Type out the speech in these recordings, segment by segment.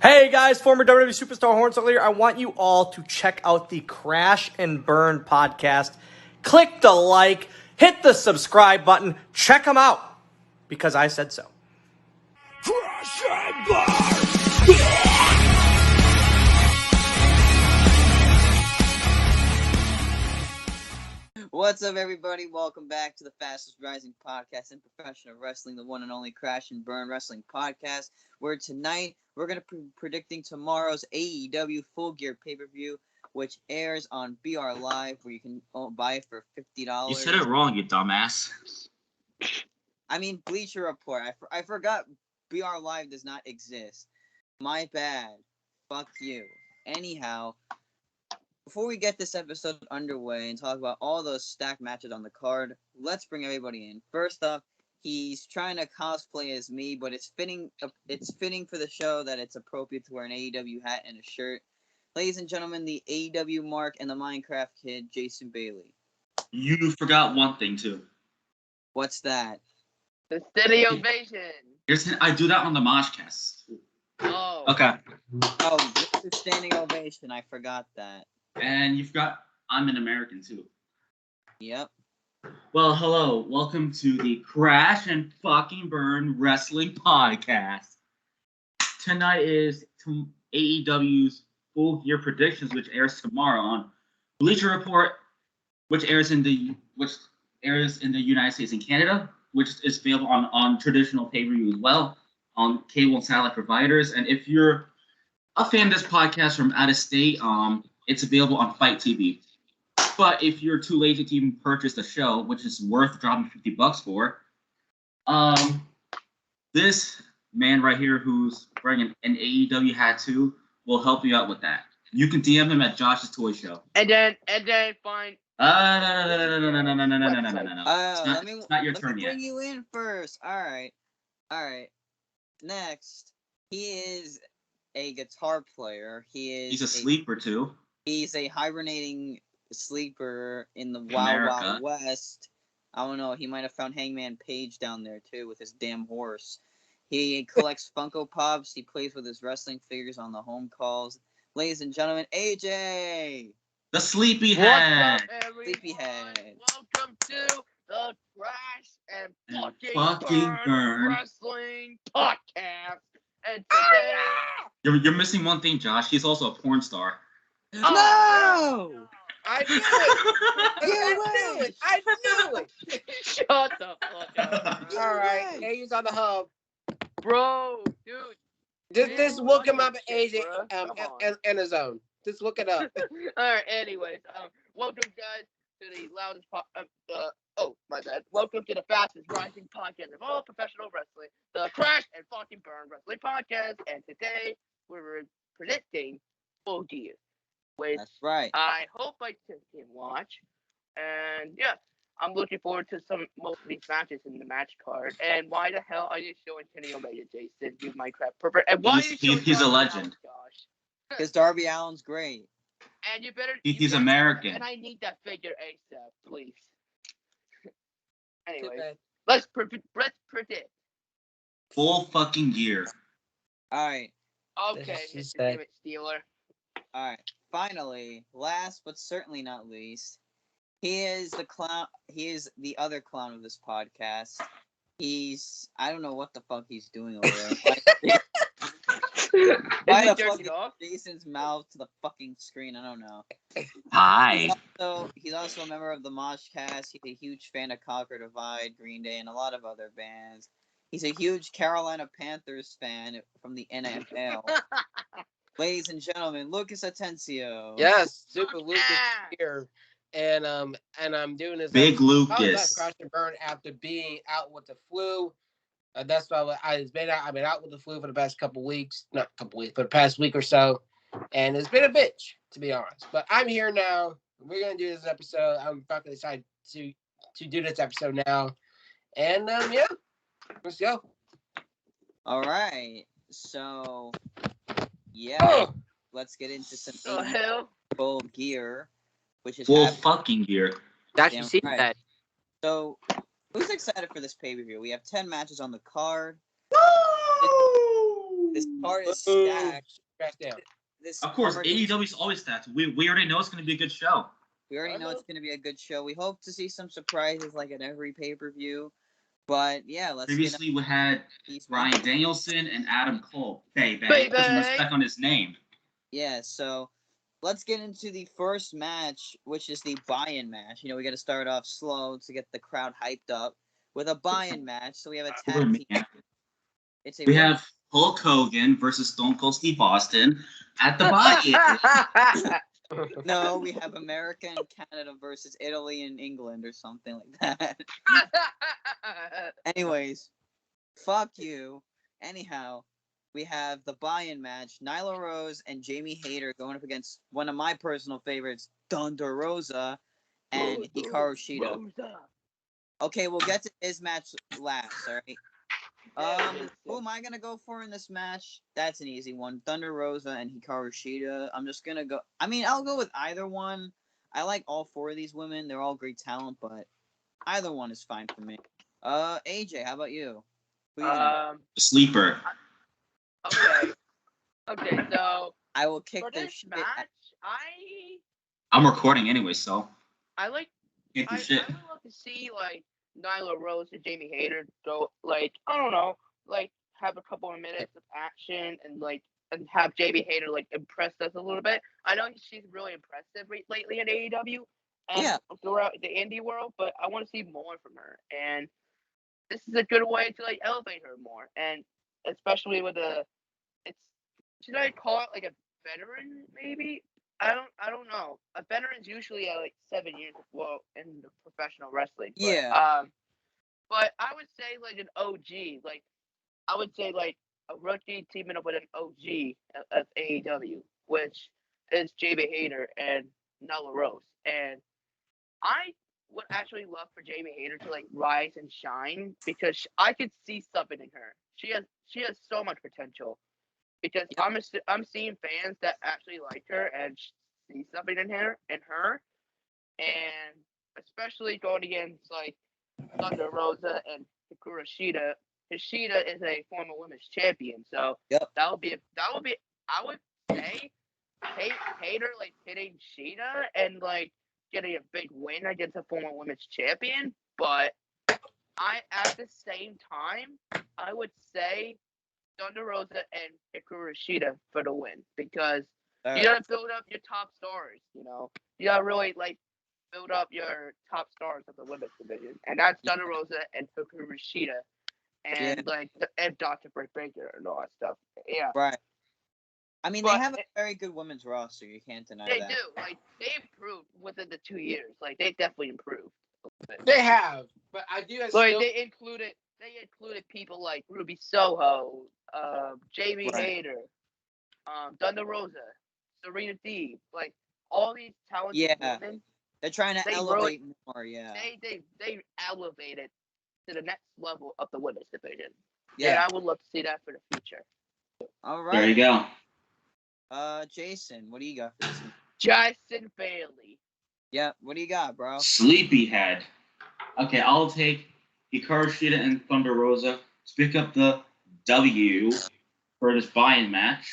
Hey guys, former WWE superstar Hornswoggle here. I want you all to check out the Crash and Burn podcast. Click the like, hit the subscribe button, check them out, because I said so. Crash and Burn! What's up, everybody? Welcome back to the fastest rising podcast in professional wrestling, the one and only Crash and Burn Wrestling Podcast, where tonight we're going to be predicting tomorrow's AEW Full Gear pay-per-view, which airs on BR Live, where you can buy it for $50. You said it wrong, you dumbass. I mean, Bleacher Report. I forgot BR Live does not exist. My bad. Fuck you. Anyhow, before we get this episode underway and talk about all those stacked matches on the card, let's bring everybody in. First up, he's trying to cosplay as me, but it's fitting for the show that it's appropriate to wear an AEW hat and a shirt. Ladies and gentlemen, the AEW Mark and the Minecraft Kid, Jason Bailey. You forgot one thing, too. What's that? The steady ovation. I do that on the Moshcast. Oh. Okay. Oh, this is standing ovation. I forgot that. And you forgot I'm an American, too. Yep. Well, hello. Welcome to the Crash and Fucking Burn Wrestling Podcast. Tonight is AEW's Full Gear Predictions, which airs tomorrow on Bleacher Report, which airs in the United States and Canada, which is available on traditional pay-per-view as well, on cable and satellite providers. And if you're a fan of this podcast from out of state, it's available on Fight TV. But if you're too lazy to even purchase the show, which is worth dropping $50 for, this man right here who's wearing an AEW hat too will help you out with that. You can DM him at Josh's Toy Show. And then find. No. It's not your turn Let me yet. bring you in first. All right. Next, he is a guitar player. He's a sleeper too. He's a hibernating sleeper in the America. Wild Wild West. I don't know. He might have found Hangman Page down there too with his damn horse. He collects Funko Pops. He plays with his wrestling figures on the home calls. Ladies and gentlemen, AJ. The Sleepyhead. What's up, everyone? Sleepyhead. Welcome to the Crash and Fucking Burn Wrestling Podcast. And today, You're missing one thing, Josh. He's also a porn star. No! I knew it. I knew it. Shut the fuck up. All right, A's on the hub. Bro, dude. Just look him up at AJ Come on. in his own. Just look it up. All right. Anyways, welcome guys to the loudest my bad. Welcome to the fastest rising podcast of all professional wrestling, the Crash and Fucking Burn Wrestling Podcast. And today we're predicting Full Gear, which That's right. I hope I can watch. And yeah, I'm looking forward to most of these matches in the match card. And why the hell are you showing Kenny Omega, Jason? You Minecraft pervert. And why are you showing He's a Darby legend. Allin, Josh? Because Darby Allin's great. And you better. He's American. And I need that figure ASAP, please. Anyway, Okay. let's predict. Full fucking gear. All right. Okay, She Mr. said. Dimmitt Steeler. All right. Finally, last but certainly not least, he is the clown. He is the other clown of this podcast. I don't know what the fuck he's doing over there. Why the fuck is Jason's mouth to the fucking screen? I don't know. Hi. He's also a member of the Moshcast. He's a huge fan of Conquer Divide, Green Day, and a lot of other bands. He's a huge Carolina Panthers fan from the NFL. Ladies and gentlemen, Lucas Atencio. Yes, Super Lucas here, and I'm doing this. Big Lucas. Lucas. Crash and Burn after being out with the flu. That's why I've been out with the flu for the past couple weeks, not a couple weeks, but the past week or so, and it's been a bitch, to be honest. But I'm here now. We're gonna do this episode. I'm fucking excited to do this episode now, and yeah, let's go. All right. So, yeah, let's get into some The hell? Full Gear, which is Full happening. fucking gear. Actually, Damn see right. that. So, who's excited for this pay-per-view? We have 10 matches on the card. This card is Boo. stacked. Back down. This Of course, card- AEW's always stacked. We already know it's going to be a good show. We already know it's going to be a good show. We hope to see some surprises like at every pay-per-view. But yeah, let's Previously, we had these Bryan Danielson and Adam Cole. Baby. Baby. Put some respect on his name. Yeah, so let's get into the first match, which is the buy-in match. You know, we got to start off slow to get the crowd hyped up with a buy-in match. So we have a tag team. It's a We have Hulk Hogan versus Stone Cold Steve Austin at the buy-in. No, we have America and Canada versus Italy and England or something like that. Anyways, fuck you. Anyhow, we have the buy-in match. Nyla Rose and Jamie Hayter going up against one of my personal favorites, Thunder Rosa and Hikaru Shida. Okay, we'll get to his match last, alright? Who am I gonna go for in this match? That's an easy one. Thunder Rosa and Hikaru Shida. I'm just gonna go. I mean, I'll go with either one. I like all four of these women. They're all great talent, but either one is fine for me. AJ, how about you? Who you gonna Sleeper. Okay. Okay, so I will kick for their this shit. match, I'm recording anyway, so I like can't do I shit. would love to see like Nyla Rose and Jamie Hayter go like I don't know, like have a couple of minutes of action and have Jamie Hayter like impress us a little bit. I know she's really impressive lately in AEW and throughout the indie world, but I want to see more from her. And this is a good way to like elevate her more, and especially with should I call it like a veteran maybe? I don't know. A veteran's usually at like 7 years in the professional wrestling. But, but I would say like an OG. Like I would say like a rookie teaming up with an OG of AEW, which is Jamie Hayter and Nyla Rose. And I would actually love for Jamie Hayter to like rise and shine because I could see something in her. She has so much potential. Because I'm seeing fans that actually like her and see something in her, and especially going against like Thunder Rosa and Hikaru Shida. Shida is a former women's champion, so that would be I would say Hayter like hitting Shida and like getting a big win against a former women's champion, but at the same time I would say Thunder Rosa and Hikaru Shida for the win because you gotta build up your top stars. You know, you gotta really like build up your top stars of the women's division, and that's Thunder Rosa and Hikaru Shida, and and Dr. Britt Baker and all that stuff. Yeah, right. I mean, they have a very good women's roster. You can't deny that. They do. Like they improved within the 2 years. Like they definitely improved. They have, but I do. Like they included people like Ruby Soho, Jamie Hayter, Thunder Rosa, Serena Deeb, like all these talented women. They're trying to elevate more. Yeah, they elevated to the next level of the women's division. Yeah, and I would love to see that for the future. All right, There you go. Jason, what do you got for this? Jason Bailey. Yeah, what do you got, bro? Sleepyhead. Okay, I'll take Hikaru Shida and Thunder Rosa to pick up the W for this buy-in match.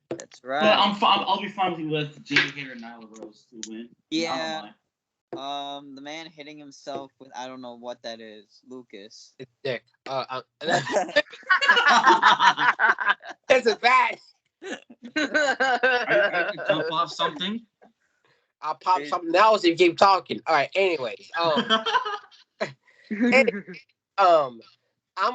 That's right. But I'll be fine with Jamie Hayter and Nyla Rose to win. Yeah. The man hitting himself with I don't know what that is, Lucas. It's dick. That's a bad. I could jump off something. I'll pop something else if you keep talking. All right. Anyways, I'm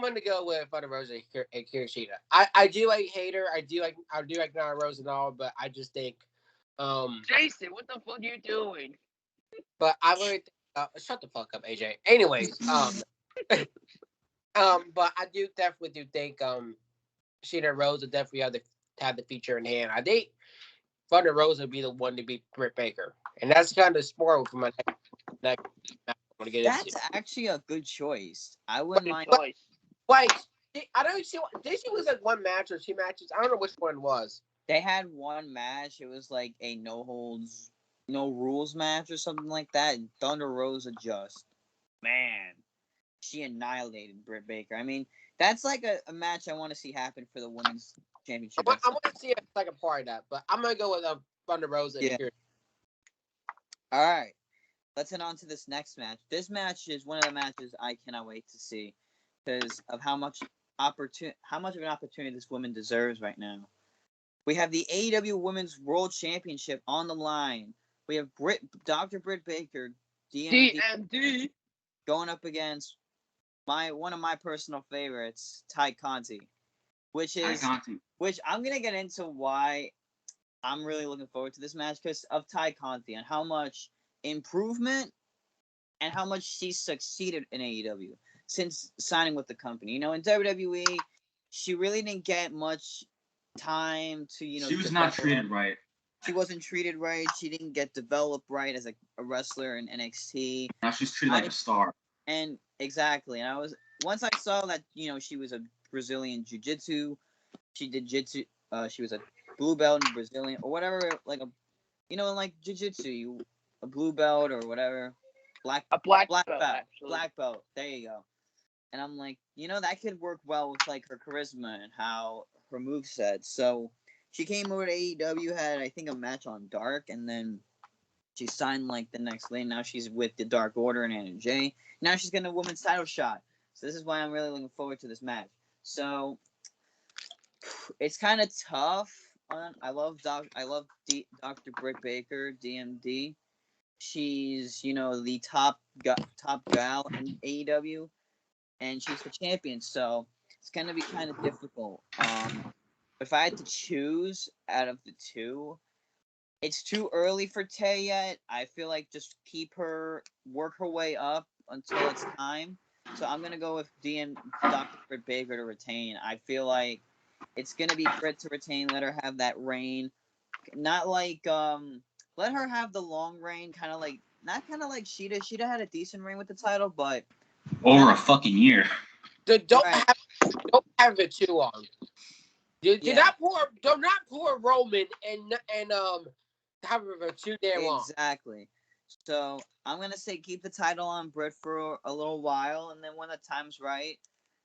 gonna go with Thunder Rosa and Kirishita. I do like Hayter. I do like Nyla Rose and all, but I just think Jason, what the fuck are you doing? But I really shut the fuck up, AJ. Anyways, but I definitely think Shida and Rose will definitely have the feature in hand. I think Thunder Rose would be the one to beat Britt Baker, and that's kind of spoiled for my next match I want to get into. That's actually a good choice. I wouldn't mind. Like, I don't see. Did she lose like one match or two matches? I don't know which one it was. They had one match. It was like a no rules match or something like that. And Thunder Rosa just, man, she annihilated Britt Baker. I mean, That's like a match I want to see happen for the women's championship. I want to see a second part of that, but I'm gonna go with Thunder Rosa. Yeah. Here. All right, let's head on to this next match. This match is one of the matches I cannot wait to see because of how much of an opportunity this woman deserves right now. We have the AEW Women's World Championship on the line. We have Dr. Britt Baker, DMD. going up against one of my personal favorites, Ty Conti, which I'm gonna get into why I'm really looking forward to this match because of Ty Conti and how much improvement and how much she's succeeded in AEW since signing with the company. You know, in WWE, she really didn't get much time to, she was not treated right. She wasn't treated right. She didn't get developed right as a wrestler in NXT. Now she's treated like a star. And exactly. And once I saw that, she was a Brazilian jiu-jitsu, she did jitsu, she was a blue belt in Brazilian or whatever, like like jiu-jitsu, a blue belt or whatever. Black belt. Actually. Black belt. There you go. And I'm like, that could work well with like her charisma and how her moveset. So she came over to AEW, had I think a match on Dark, and then she signed like the next lane. Now she's with the Dark Order and Anna Jay. Now she's getting a women's title shot. So this is why I'm really looking forward to this match. So it's kind of tough. I love Dr. Britt Baker, DMD. She's the top gal in AEW, and she's the champion. So it's gonna be kind of difficult. If I had to choose out of the two, it's too early for Tay yet. I feel like just work her way up until it's time. So I'm gonna go with Dr. Britt Baker to retain. I feel like it's gonna be Britt to retain. Let her have that reign, not like let her have the long reign, not kind of like Sheeta. Sheeta had a decent reign with the title, but over a fucking year. Don't have it too long. Do not pour Roman and have it for too damn long. Exactly. So I'm gonna say keep the title on Britt for a little while, and then when the time's right,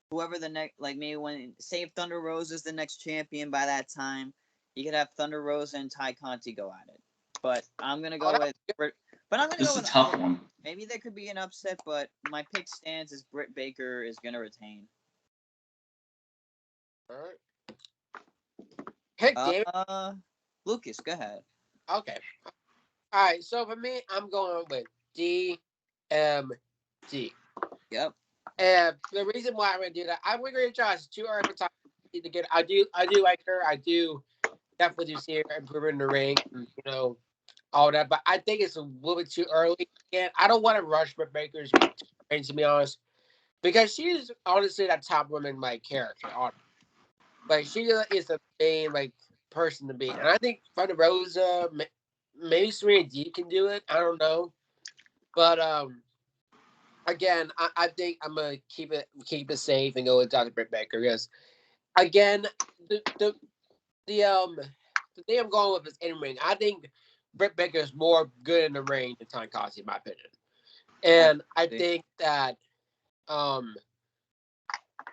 whoever the next, like maybe if Thunder Rosa is the next champion by that time, you could have Thunder Rosa and Ty Conti go at it. But I'm gonna go with Britt. But I'm gonna this go with a tough one. Maybe there could be an upset, but my pick stands as Britt Baker is gonna retain. All right. Heck, damn Lucas, go ahead. Okay. All right. So for me, I'm going with DMD. Yep. And the reason why I'm gonna do that, I'm gonna try too early for time to get. I do like her. I do definitely do see her improving in the ring. All that. But I think it's a little bit too early. And I don't want to rush Britt Baker's reign, to be honest, because she's honestly that top woman character. Like she is the main person to be, and I think Thunder Rosa, maybe Serena Deeb can do it. I don't know, but again, I think I'm gonna keep it safe and go with Dr. Britt Baker because again, the thing I'm going with is in ring. I think Britt Baker is more good in the ring than Ty Conti, in my opinion, and I think that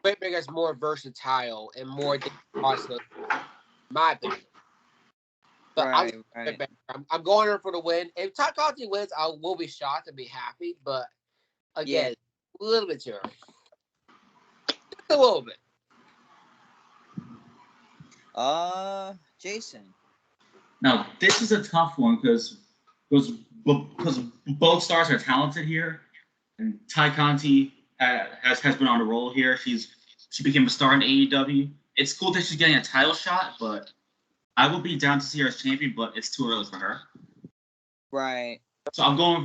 Britt Baker is more versatile and more in my opinion. But right. I'm going her for the win. If Ty Conti wins, I will be shocked and be happy. But again, a little bit too early. Just a little bit. Jason. Now this is a tough one because both stars are talented here, and Ty Conti has been on a roll here. She became a star in AEW. It's cool that she's getting a title shot, but I will be down to see her as champion, but it's too early for her. Right. So I'm going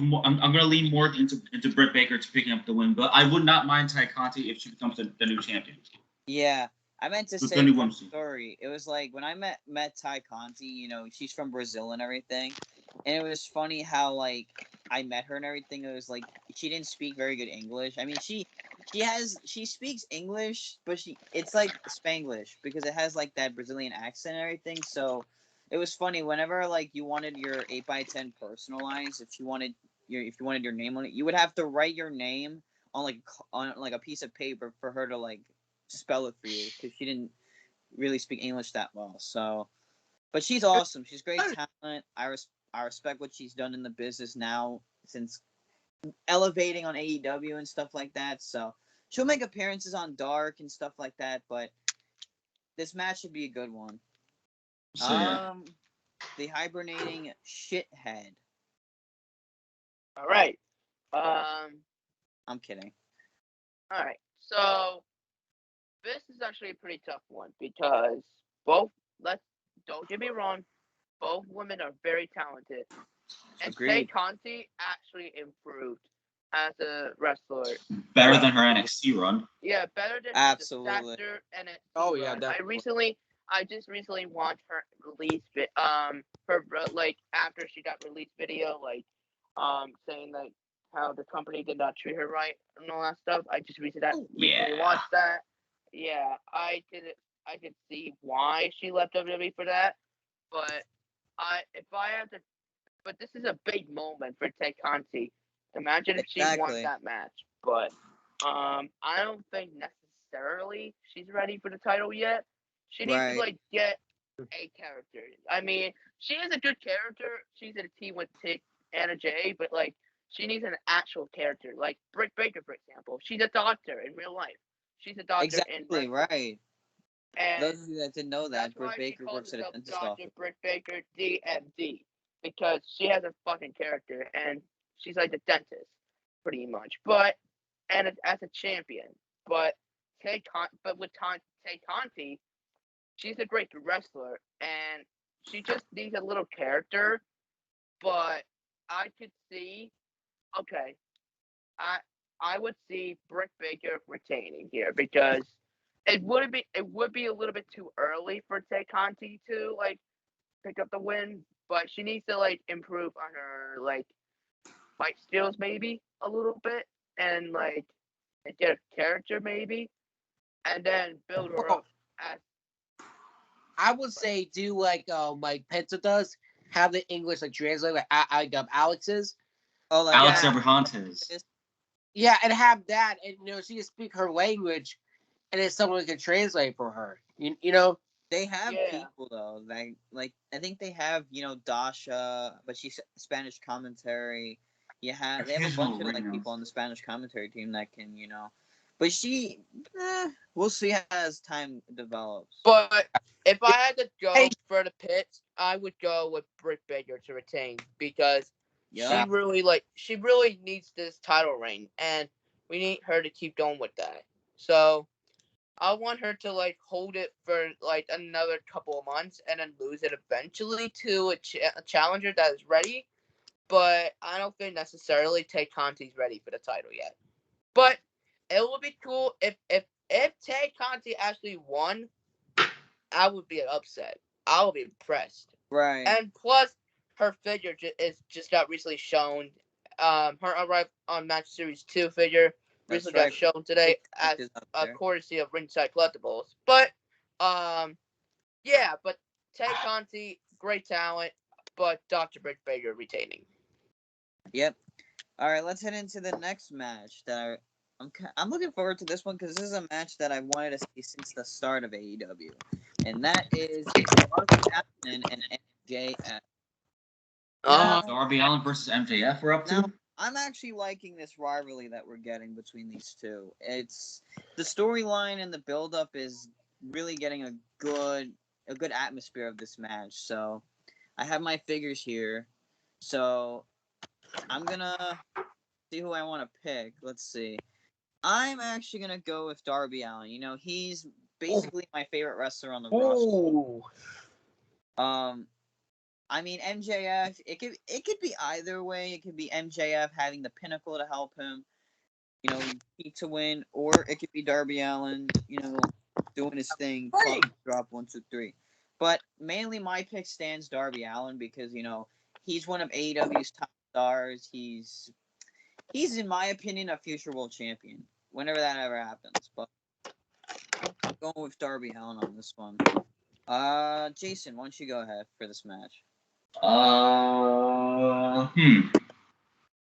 to lean more into Britt Baker to picking up the win, but I would not mind Ty Conti if she becomes the new champion. Yeah, I meant to say one story. It was like when I met Ty Conti, she's from Brazil and everything, and it was funny how I met her and everything. It was like she didn't speak very good English. I mean, she speaks English, but it's like Spanglish because it has that Brazilian accent and everything. So it was funny whenever you wanted your 8x10 personalized. If you wanted your name on it, you would have to write your name on a piece of paper for her to spell it for you because she didn't really speak English that well. So, but she's awesome. She's great talent. I respect what she's done in the business now since elevating on AEW and stuff like that. So she'll make appearances on Dark and stuff like that. But this match should be a good one. So, yeah. The hibernating shithead. All right. I'm kidding. All right. So this is actually a pretty tough one because don't get me wrong, both women are very talented. And Tay Agreed. Conti actually improved as a wrestler. Better than her NXT run. Yeah, better than Absolutely. the Disaster and it. Oh yeah, definitely. I just recently watched her release her like after she got released video, like saying like how the company did not treat her right and all that stuff. I just recently watched that. Yeah, I could see why she left WWE for that, but but this is a big moment for Tay Conti. Imagine if she won that match, but I don't think necessarily she's ready for the title yet. She needs to like get a character. I mean, she is a good character. She's in a team with Anna Jay, but like she needs an actual character, like Britt Baker, for example. She's a doctor in real life. She's a doctor in right. And those of you that didn't know that, Britt Baker works at a dentist office. Britt Baker, DMD, because she has a fucking character and she's like the dentist, pretty much. But as a champion, but Tay Conti, she's a great wrestler and she just needs a little character. But I could see, I would see Britt Baker retaining here because it would be a little bit too early for Tay Conti to like pick up the win, but she needs to like improve on her like fight skills maybe a little bit and like get a character maybe, and then build her up. I would say do like Penta does, have the English like translate like Alex's. Oh, like Alex Abrahantes. Yeah, and have that, and she can speak her language, and then someone can translate for her. You know. They have people though, like I think they have Dasha, but she's Spanish commentary. They have a bunch of like people on the Spanish commentary team that can but we'll see as time develops. But if I had to go for the pits, I would go with Britt Baker to retain because she really needs this title reign, and we need her to keep going with that. So I want her to like hold it for like another couple of months and then lose it eventually to a challenger that is ready. But I don't think necessarily Tay Conti's ready for the title yet. But it would be cool if Tay Conti actually won. I would be upset. I would be impressed. Right. And plus, her figure just got recently shown. Her arrival on Match Series 2 figure recently got shown today as a courtesy of Ringside Collectibles. But, but Tay Conti, great talent, but Dr. Britt Baker retaining. Yep. All right, let's head into the next match that I'm looking forward to this one because this is a match that I wanted to see since the start of AEW, and that is Darby Allin and MJF. Darby Allin versus MJF. We're up to. Now, I'm actually liking this rivalry that we're getting between these two. It's the storyline and the build-up is really getting a good atmosphere of this match. So I have my figures here. So I'm gonna see who I want to pick. Let's see. I'm actually gonna go with Darby Allin. He's basically my favorite wrestler on the roster. I mean, MJF, it could be either way. It could be MJF having the pinnacle to help him, to win, or it could be Darby Allin, doing his thing, drop 1, 2, 3. But mainly my pick stands Darby Allin because, he's one of AEW's top stars. He's in my opinion a future world champion whenever that ever happens. But I'm going with Darby Allin on this one. Jason, why don't you go ahead for this match?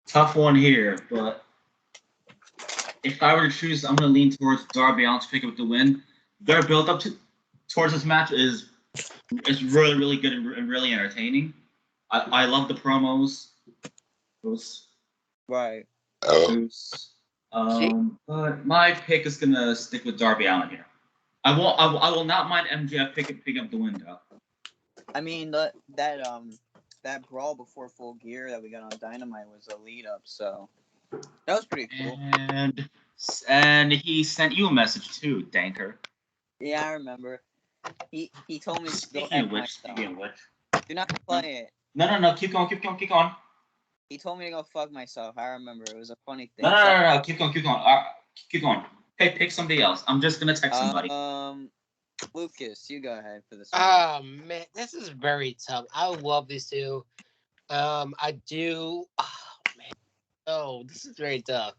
Tough one here, but if I were to choose, I'm going to lean towards Darby Allin to pick up the win. Their build up towards this match is really, really good and really entertaining. I love the promos. Those. Right. But my pick is gonna stick with Darby Allin here. I will not mind MJF picking up the win though. I mean that brawl before Full Gear that we got on Dynamite was a lead up, so that was pretty cool. And he sent you a message too, Danker. Yeah, I remember. He told me to go Speaking F of myself. which. Do not play it. No. Keep going. He told me to go fuck myself. I remember. It was a funny thing. No. Keep going. Hey, pick somebody else. I'm just gonna text somebody. Lucas, you go ahead for this one. Oh man, this is very tough. I love these two. I do. Oh man, oh, this is very tough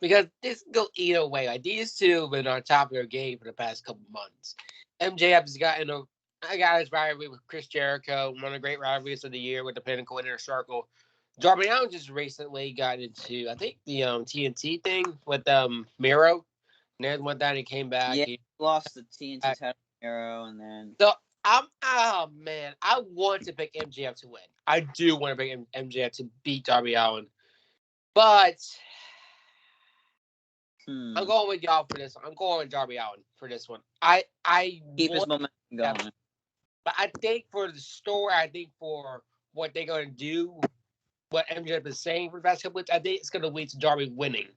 because this can go either way. Like these two have been on top of their game for the past couple months. MJF has gotten I got his rivalry with Chris Jericho, one of the great rivalries of the year with the Pinnacle Inner Circle. Darby Allin just recently got into, I think, the TNT thing with Miro. And then went down and came back. Yeah, he lost the TNT title to Miro, and then. So oh man, I want to pick MJF to win. I do want to pick MJF to beat Darby Allin, but I'm going with y'all for this one. I'm going with Darby Allin for this one. I keep his momentum going. But I think for the story, I think for what they're going to do, what MJF is saying for the past couple weeks, I think it's going to lead to Darby winning.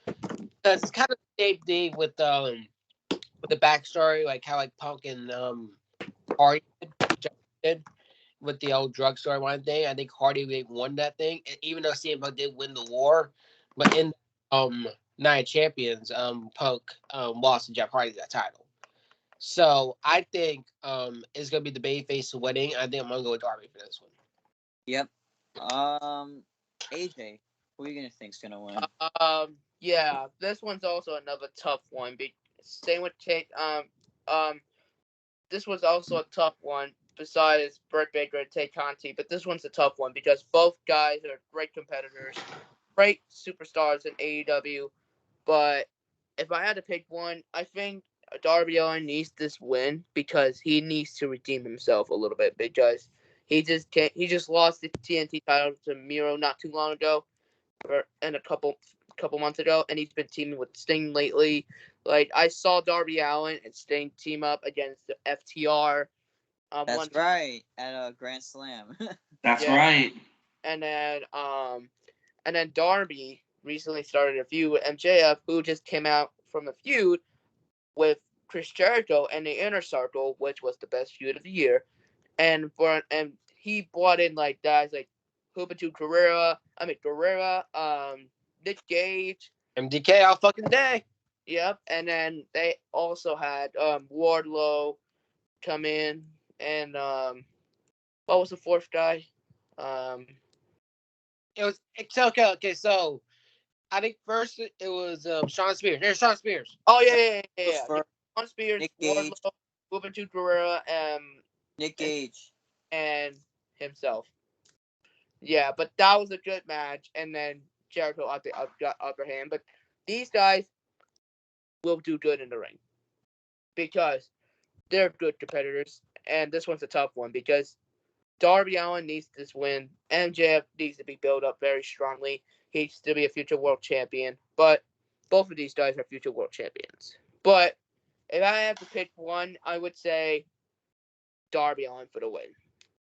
Because it's kind of the same thing with the backstory, like how like Punk and Hardy did with the old drug storyline thing. I think Hardy won that thing, and even though CM Punk did win the war, but in Night of Champions, Punk lost to Jeff Hardy that title. So I think it's gonna be the babyface winning. I think I'm gonna go with Darby for this one. Yep. AJ, who are you gonna think's gonna win? Yeah, this one's also another tough one. Same with this was also a tough one besides Britt Baker and Tay Conti, but this one's a tough one because both guys are great competitors, great superstars in AEW. But if I had to pick one, I think Darby Allin needs this win because he needs to redeem himself a little bit because he just lost the TNT title to Miro not too long ago, and a couple months ago, and he's been teaming with Sting lately. Like I saw Darby Allin and Sting team up against the FTR. That's right, at a Grand Slam. That's right. And then Darby recently started a feud with MJF, who just came out from a feud with Chris Jericho and the Inner Circle, which was the best feud of the year. And he brought in like guys like Juventud Guerrera, Nick Gage, MDK all fucking day. Yep, and then they also had Wardlow come in, and what was the fourth guy? It was okay. So I think first it was Sean Spears. There's Sean Spears. Oh yeah. Sean Spears, Nick Gage, Wardlow, Juventud Guerrera, Nick Gage, and himself. Yeah, but that was a good match, and then Jericho got upper hand. But these guys will do good in the ring because they're good competitors, and this one's a tough one because Darby Allin needs this win. MJF needs to be built up very strongly. He needs to be a future world champion, but both of these guys are future world champions. But if I have to pick one, I would say Darby Allin for the win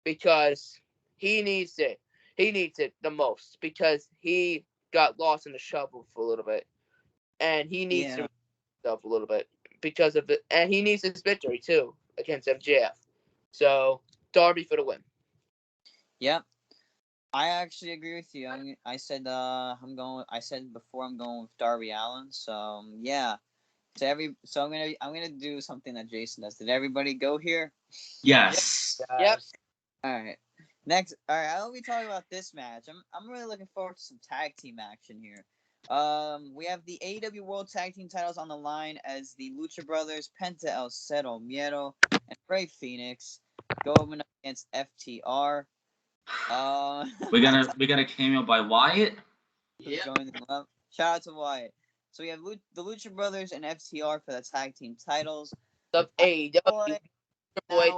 because he needs it. He needs it the most because he got lost in the shuffle for a little bit, and he needs to himself a little bit because of it, and he needs his victory too against MJF. So Darby for the win. Yep, I actually agree with you. I said before I'm going with Darby Allin. So yeah, so I'm gonna do something that Jason does. Did everybody go here? Yes. Yep. All right. Next, all right. I'll be talking about this match. I'm really looking forward to some tag team action here. We have the AEW World Tag Team titles on the line as the Lucha Brothers, Penta El Cero Miedo, and Rey Fenix going up against FTR. We got a cameo by Wyatt. Who's going in love? Shout out to Wyatt. So we have the Lucha Brothers and FTR for the tag team titles. The AEW Like, Triple H.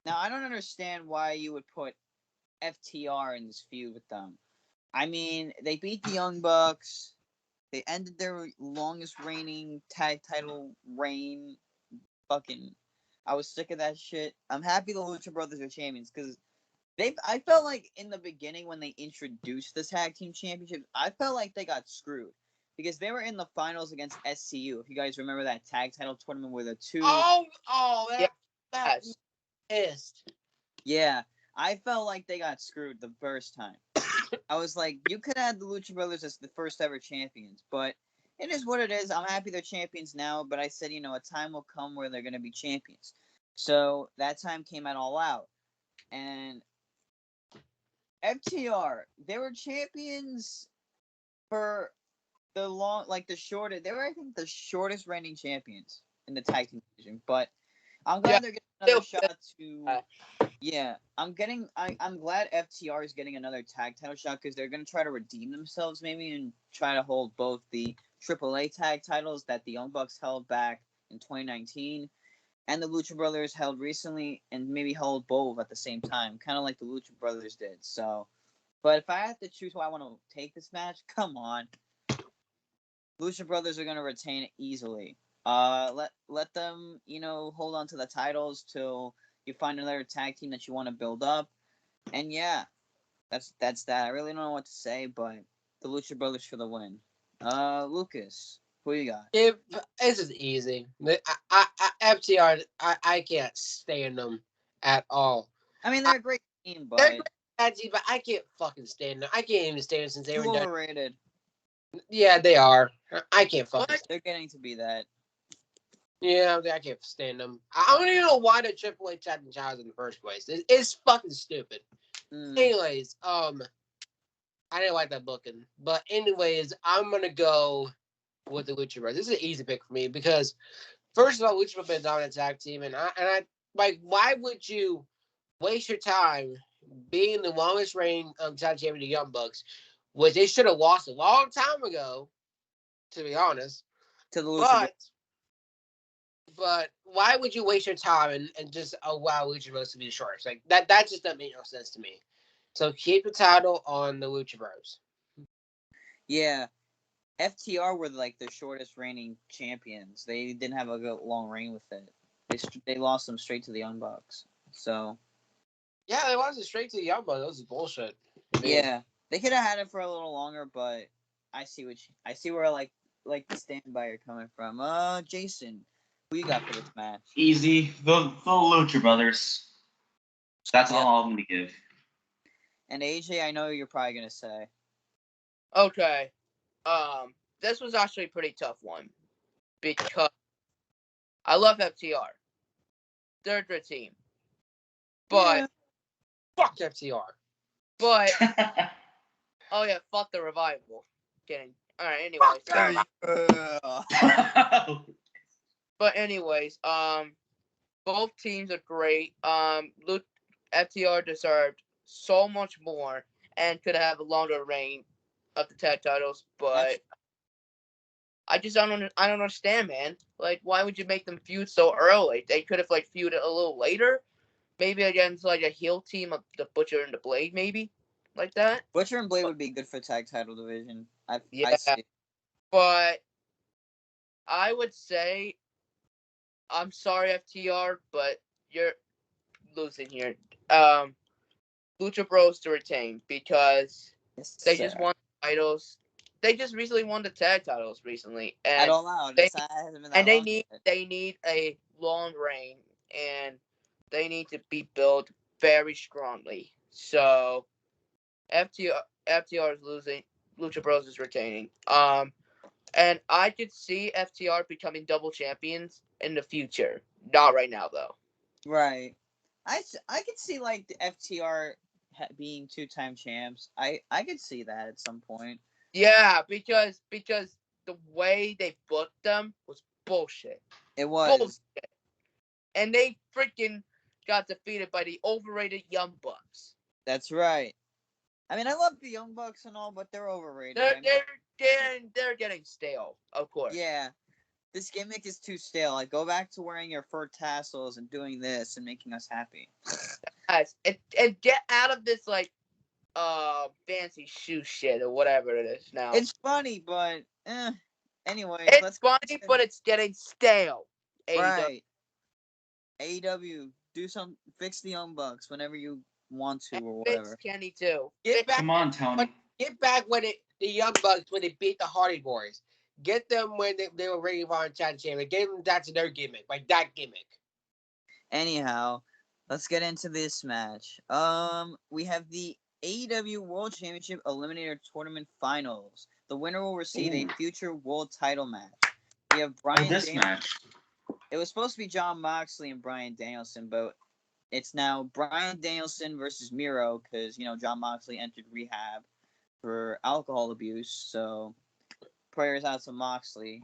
now, I don't understand why you would put FTR in this feud with them. I mean, they beat the Young Bucks. They ended their longest reigning tag title reign. Fucking, I was sick of that shit. I'm happy the Lucha Brothers are champions because I felt like in the beginning when they introduced the tag team championship, I felt like they got screwed because they were in the finals against SCU. If you guys remember that tag title tournament where the two, That Yes. pissed. yeah, I felt like they got screwed the first time. I was like, you could have the Lucha Brothers as the first ever champions, but it is what it is. I'm happy they're champions now, but I said, a time will come where they're going to be champions. So that time came at All Out. And FTR, they were champions for the shortest. They were, I think, the shortest reigning champions in the tag team division. But I'm glad they're getting another shot to. Yeah, I'm glad FTR is getting another tag title shot because they're gonna try to redeem themselves maybe and try to hold both the AAA tag titles that the Young Bucks held back in 2019 and the Lucha Brothers held recently and maybe hold both at the same time, kind of like the Lucha Brothers did. So, but if I have to choose who I want to take this match, come on, Lucha Brothers are gonna retain it easily. Let them, hold on to the titles till you find another tag team that you want to build up. And yeah, that's that. I really don't know what to say, but the Lucha Brothers for the win. Lucas, who you got? This is easy. FTR, I can't stand them at all. I mean, they're a great team, They're but great tag team, but I can't fucking stand them. I can't even stand them since they too were done. overrated. Yeah, they are. I can't fucking. They're getting to be that. Yeah, I can't stand them. I don't even know why the Triple H had the Challenge in the first place. It's fucking stupid. Anyways, I didn't like that booking. But anyways, I'm gonna go with the Lucha Brothers. This is an easy pick for me because first of all, Lucha Brothers been a dominant tag team, and I like, why would you waste your time being the longest reigning tag champion of the Young Bucks, which they should have lost a long time ago, to be honest. To the Lucha Brothers. But why would you waste your time and just allow Lucha Bros to be the shortest? Like that just doesn't make no sense to me. So keep the title on the Lucha Bros. Yeah, FTR were like the shortest reigning champions. They didn't have a good long reign with it. They lost them straight to the Young Bucks. So Yeah, they lost it straight to the Young Bucks. That was bullshit. yeah, they could have had it for a little longer, but I see where like the standby are coming from. Jason, who you got for this match? Easy. The Lucha Brothers. That's all I'm going to give. And AJ, I know you're probably gonna say. Okay. This was actually a pretty tough one because I love FTR. They're a good team. But fuck FTR. But oh yeah, fuck the Revival. Kidding. Alright, anyways. But anyways, both teams are great. FTR deserved so much more and could have a longer reign of the tag titles, but I just don't understand, man. Like, why would you make them feud so early? They could have like feuded a little later, maybe against like a heel team of the Butcher and the Blade, maybe like that. Butcher and Blade would be good for tag title division. I see. But I would say, I'm sorry, FTR, but you're losing here. Lucha Bros to retain because they just won the titles. They just recently won the tag titles recently, and I don't know. They need a long reign, and they need to be built very strongly. So FTR is losing. Lucha Bros is retaining. And I could see FTR becoming double champions in the future. Not right now, though. Right. I could see like the FTR being 2-time champs. I could see that at some point. Yeah, because the way they booked them was bullshit. It was. Bullshit. And they freaking got defeated by the overrated Young Bucks. That's right. I mean, I love the Young Bucks and all, but they're overrated. They're getting stale, of course. Yeah, this gimmick is too stale. Like, go back to wearing your fur tassels and doing this and making us happy. Guys, and get out of this like fancy shoe shit or whatever it is now. It's funny, but anyways, It's funny, but it's getting stale. right. AEW, fix the Young Bucks whenever you want to or whatever. Fix Kenny too. Come on, Tony. Get back when the Young Bucks when they beat the Hardy Boys. Get them when they were Ring of Honor Champion. Get them that's their gimmick, like that gimmick. Anyhow, let's get into this match. We have the AEW World Championship Eliminator Tournament Finals. The winner will receive a future world title match. We have Brian. This match. It was supposed to be Jon Moxley and Bryan Danielson, but it's now Bryan Danielson versus Miro because Jon Moxley entered rehab for alcohol abuse. So prayers out to Moxley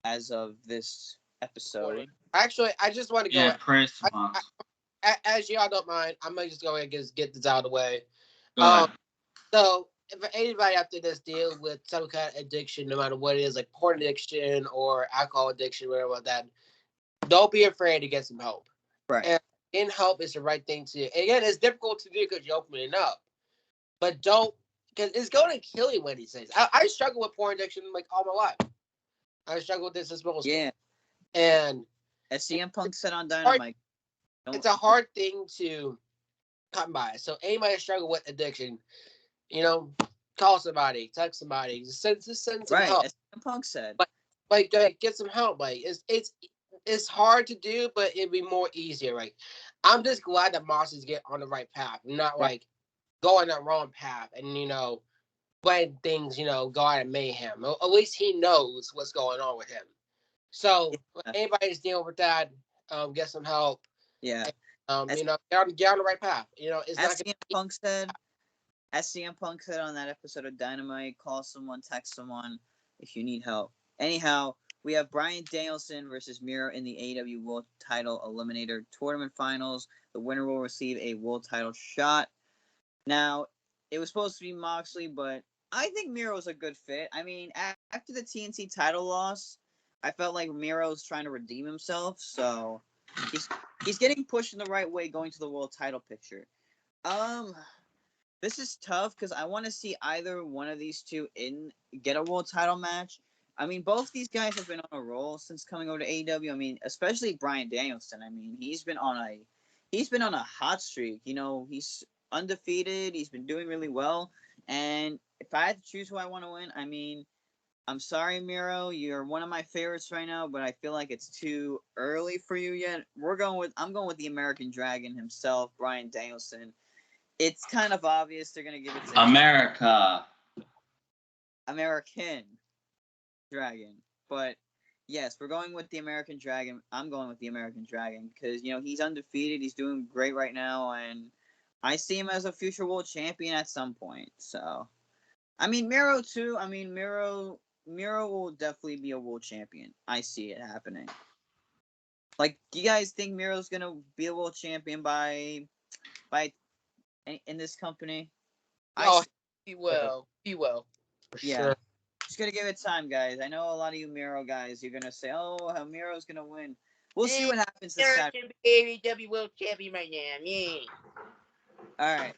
as of this episode. Actually, I just want to go. Yeah, praise to Mox. As y'all don't mind, I'm gonna just go ahead and get this out of the way. Go ahead. So, if anybody after this deals with some kind of addiction, no matter what it is, like porn addiction or alcohol addiction, whatever like that, don't be afraid to get some help. Right. And getting help is the right thing to do. And again, it's difficult to do because you're opening up. But don't, because it's going to kill you one of these days. I struggle with porn addiction like all my life. I struggle with this as well. Yeah. And as CM Punk said on Dynamite, it's a hard thing to come by. So anybody struggle with addiction, call somebody, text somebody, just send some help. As CM Punk said. Like get some help. Like it's hard to do, but it'd be more easier. Like I'm just glad that Moxley's get on the right path, not like go on the wrong path and when things go out of mayhem. At least he knows what's going on with him. So when anybody's dealing with that, get some help. Yeah. And, get on the right path. It's as not CM Punk said. As CM Punk said on that episode of Dynamite, call someone, text someone if you need help. Anyhow, we have Bryan Danielson versus Miro in the AEW World Title Eliminator Tournament Finals. The winner will receive a world title shot. Now, it was supposed to be Moxley, but I think Miro's a good fit. I mean, after the TNT title loss, I felt like Miro's trying to redeem himself, so he's getting pushed in the right way going to the world title picture. This is tough because I want to see either one of these two get a world title match. I mean, both these guys have been on a roll since coming over to AEW. I mean, especially Bryan Danielson. I mean, he's been on a hot streak. He's undefeated. He's been doing really well. And if I had to choose who I want to win, I mean, I'm sorry, Miro, you're one of my favorites right now, but I feel like it's too early for you yet. I'm going with the American Dragon himself, Bryan Danielson. It's kind of obvious they're gonna give it to American Dragon, but yes, we're going with the American Dragon. I'm going with the American Dragon because he's undefeated. He's doing great right now, and I see him as a future world champion at some point. So, I mean, Miro too. I mean, Miro will definitely be a world champion. I see it happening. Like, do you guys think Miro's gonna be a world champion by in this company? He will. He will. Yeah. Sure. Just gonna give it time, guys. I know a lot of you Miro guys, you're gonna say, how Miro's gonna win. We'll see what happens this time. AEW World Champion right now. Yeah. Alright.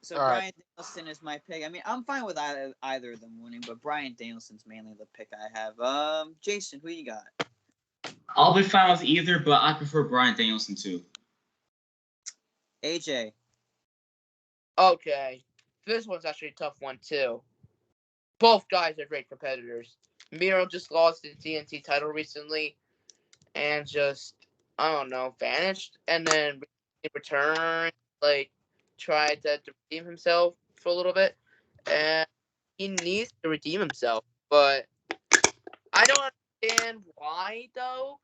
So All right. Bryan Danielson is my pick. I mean, I'm fine with either of them winning, but Bryan Danielson's mainly the pick I have. Jason, who you got? I'll be fine with either, but I prefer Bryan Danielson too. AJ. Okay. This one's actually a tough one, too. Both guys are great competitors. Miro just lost the TNT title recently and just, I don't know, vanished. And then in return, tried to redeem himself for a little bit. And he needs to redeem himself. But I don't understand why, though.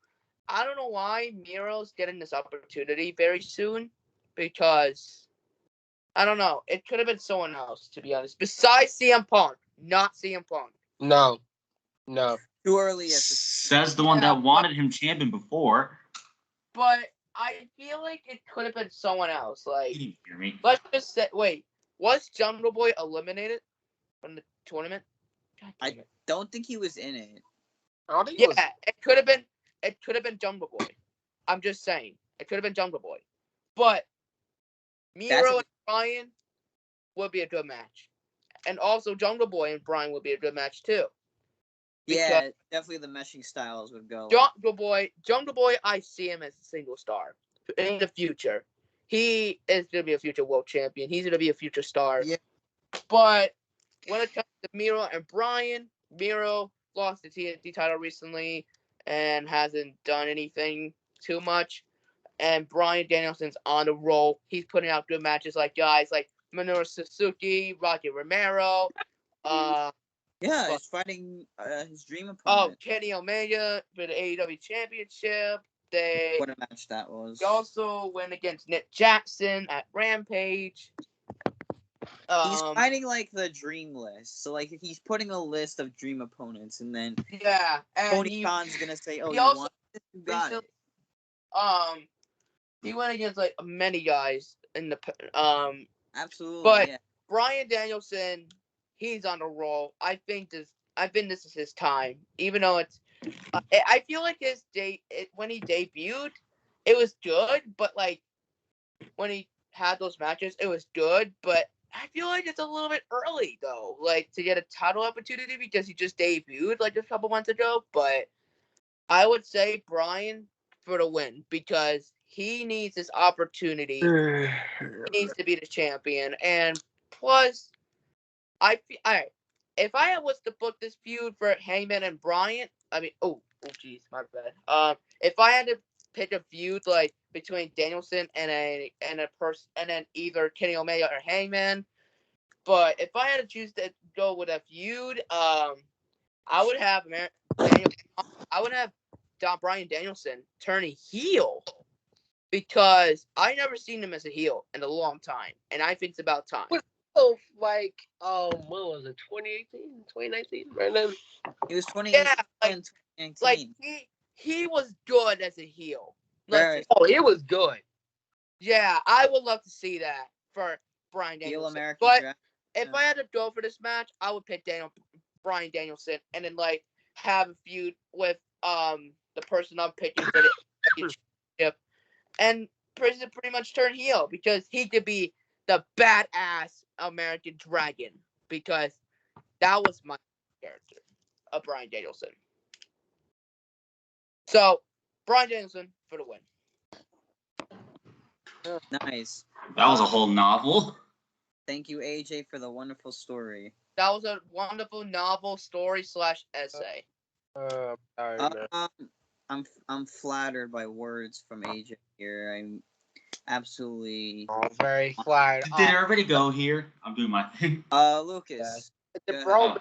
I don't know why Miro's getting this opportunity very soon. Because, I don't know, it could have been someone else, to be honest. Besides CM Punk. Not CM Punk. No. Too early. Says the one that wanted him champion before. But I feel like it could have been someone else. You didn't hear me. Let's just say, wait. Was Jungle Boy eliminated from the tournament? God damn I it. don't think he was in it. I don't think it was. Yeah, it could have been. It could have been Jungle Boy. I'm just saying, it could have been Jungle Boy, but Miro and Brian would be a good match, and also Jungle Boy and Brian would be a good match too. Yeah, definitely the meshing styles would go. Jungle Boy, I see him as a single star in the future. He is gonna be a future world champion. He's gonna be a future star. Yeah. But when it comes to Miro and Brian, Miro lost the TNT title recently and hasn't done anything too much. And Brian Danielson's on the roll. He's putting out good matches like guys like Minoru Suzuki, Rocky Romero. Yeah, he's fighting his dream opponent. Oh, Kenny Omega for the AEW Championship. What a match that was. He also went against Nick Jackson at Rampage. He's fighting like the dream list. So like he's putting a list of dream opponents, and then yeah, and Tony Khan's gonna say, "Oh, he you also want this? You got it." He went against like many guys in the Absolutely. but yeah. Brian Danielson, he's on a roll. I think this is his time. Even though it's, I feel like when he debuted, it was good. But like when he had those matches, it was good. But I feel like it's a little bit early though, like to get a title opportunity because he just debuted like a couple months ago. But I would say Brian for the win because he needs this opportunity. He needs to be the champion, and plus, if I was to book this feud for Hangman and Brian, I mean, jeez, my bad. If I had to pick a feud like between Danielson and a person, and then either Kenny Omega or Hangman, but if I had to choose to go with a feud, I would have Brian Danielson turning heel. Because I never seen him as a heel in a long time, and I think it's about time. So like, what was it, 2018, 2019, right then? He was 2018 and 2019. Like he was good as a heel. It was good. Yeah, I would love to see that for Brian Danielson. But if I had to go for this match, I would pick Brian Danielson, and then like have a feud with the person I'm picking for the championship. And pretty much turn heel because he could be the badass American Dragon because that was my character of Brian Danielson. So, Brian Danielson for the win. Nice. That was a whole novel. Thank you, AJ, for the wonderful story. That was a wonderful novel story / essay. I'm flattered by words from AJ here. I'm absolutely very flattered. Did everybody go here? I'm doing my thing. Lucas. The bro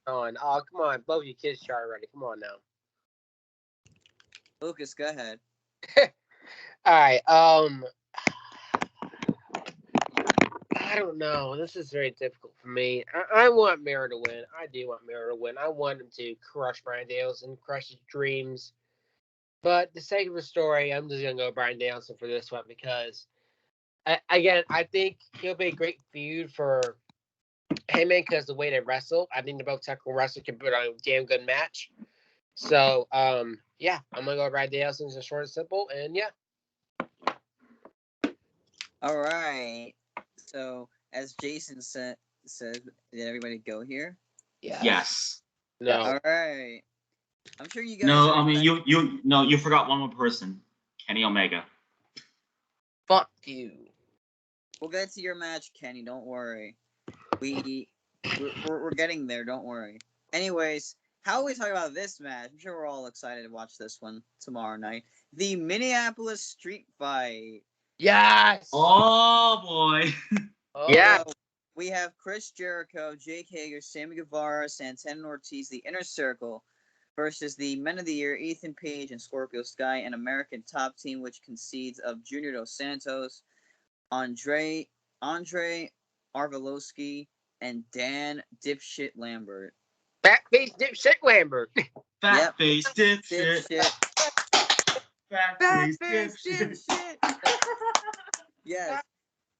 on. Oh, come on, both you kids try already. Come on now. Lucas, go ahead. All right. I don't know. This is very difficult for me. I want Miro to win. I do want Miro to win. I want him to crush Brian Danielson, crush his dreams. But the sake of the story, I'm just going to go Brian Danielson for this one because, I think he'll be a great feud for Hangman because the way they wrestle. I think they're both technical wrestlers can put on a damn good match. So, yeah, I'm going to go Brian Danielson, just short and simple, and yeah. All right. So, as Jason said, did everybody go here? Yeah. Yes. No. All right. I'm sure you guys. No, I mean you forgot one more person, Kenny Omega. Fuck you. We'll get to your match, Kenny. Don't worry. We're getting there. Don't worry. Anyways, how we talk about this match? I'm sure we're all excited to watch this one tomorrow night. The Minneapolis Street Fight. Yes. Oh boy. Yeah. We have Chris Jericho, Jake Hager, Sammy Guevara, Santana Ortiz, the Inner Circle, versus the Men of the Year, Ethan Page and Scorpio Sky, an American Top Team, which consists of Junior Dos Santos, Andre Arvelovsky, and Dan Dipshit Lambert. Backface Dipshit Lambert. Fat face dipshit. Fat face dipshit. Yes.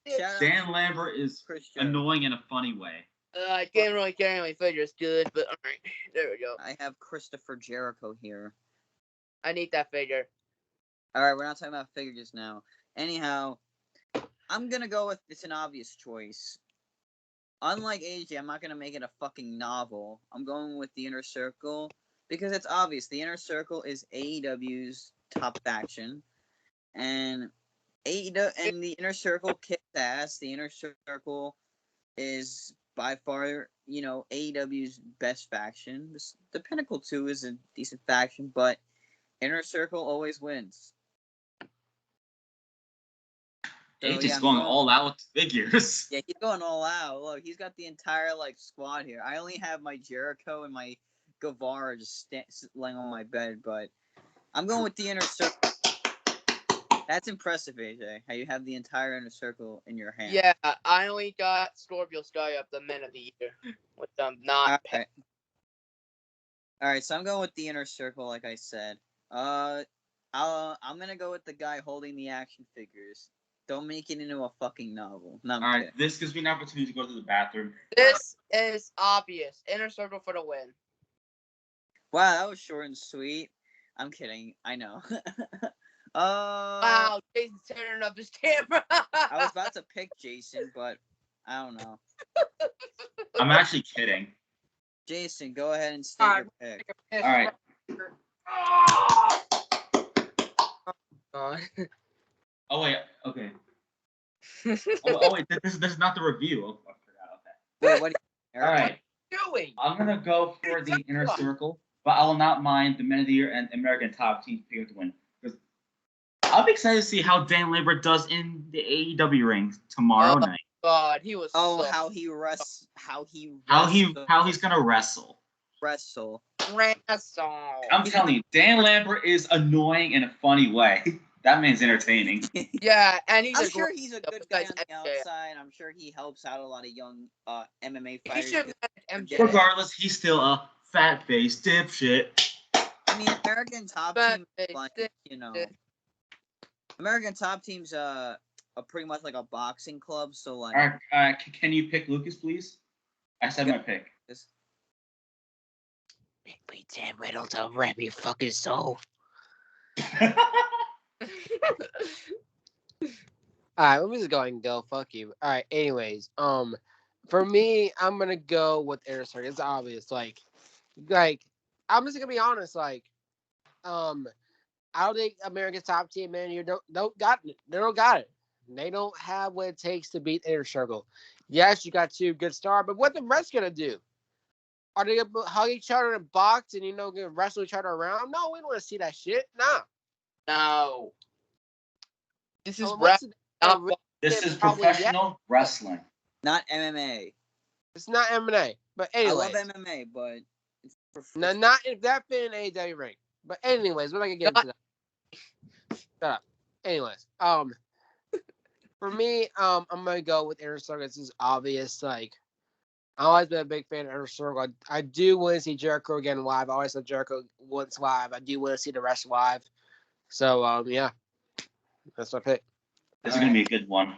Shout out Dan Lambert is Chris Jericho. annoying in a funny way. I can't really carry my figures good, but alright. There we go. I have Christopher Jericho here. I need that figure. Alright, we're not talking about figures now. Anyhow, I'm gonna go with, it's an obvious choice. Unlike AJ, I'm not gonna make it a fucking novel. I'm going with the Inner Circle because it's obvious. The Inner Circle is AEW's top faction, and the Inner Circle kicks ass. The Inner Circle is by far, AEW's best faction. The Pinnacle 2 is a decent faction, but Inner Circle always wins. So, AJ's going all out with figures. Yeah, he's going all out. Look, he's got the entire squad here. I only have my Jericho and my Guevara just laying on my bed, but I'm going with the Inner Circle. That's impressive, AJ. How you have the entire Inner Circle in your hand. Yeah, I only got Scorpio Sky up the men of the year, which I'm not. All right, so I'm going with the Inner Circle, like I said. I'm gonna go with the guy holding the action figures. Don't make it into a fucking novel. No, All right, this gives me an opportunity to go to the bathroom. This is obvious. Inner Circle for the win. Wow, that was short and sweet. I'm kidding. I know. Wow, Jason's turning up his camera. I was about to pick Jason, but I don't know. I'm actually kidding. Jason, go ahead and state your pick. All right. Oh wait, okay. Wait, this is not the review. Oh, I forgot. Okay. Wait, what? All right. Doing? I'm gonna go for the Inner Circle, but I will not mind the Men of the Year and American Top Team figure to win. Because I'm excited to see how Dan Lambert does in the AEW ring tomorrow night. God, he was. How he's gonna wrestle. Wrestle. I'm telling you, Dan Lambert is annoying in a funny way. That man's entertaining. Yeah, and I'm sure he's a good guy on the outside. I'm sure he helps out a lot of young MMA fighters. He should MJ. Regardless, he's still a fat-faced dipshit. I mean, American Top Team, American Top Team's a pretty much like a boxing club. So like, all right, can you pick Lucas, please? I said my pick. Make me 10 riddles of rap your fucking soul. Alright, let me just go ahead and go. Fuck you. Alright, anyways, for me, I'm gonna go with Inner Circle. It's obvious. Like, I'm just gonna be honest. Like, I don't think America's Top Team, man, you don't got it. They don't got it. They don't have what it takes to beat Inner Circle. Yes, you got two good stars, but what the rest gonna do? Are they gonna hug each other and box and gonna wrestle each other around? No, we don't want to see that shit. Nah. No. This is This is professional wrestling, not MMA. It's not MMA, but anyway. I love MMA, but it's not if that been an AEW ring. But anyways, we're not gonna get into that. Shut up. Anyways, for me, I'm gonna go with Inner Circle. This is obvious. Like, I've always been a big fan of Inner Circle. I do want to see Jericho again live. I always said Jericho once live. I do want to see the rest live. So, yeah, that's my pick. This is going to be a good one.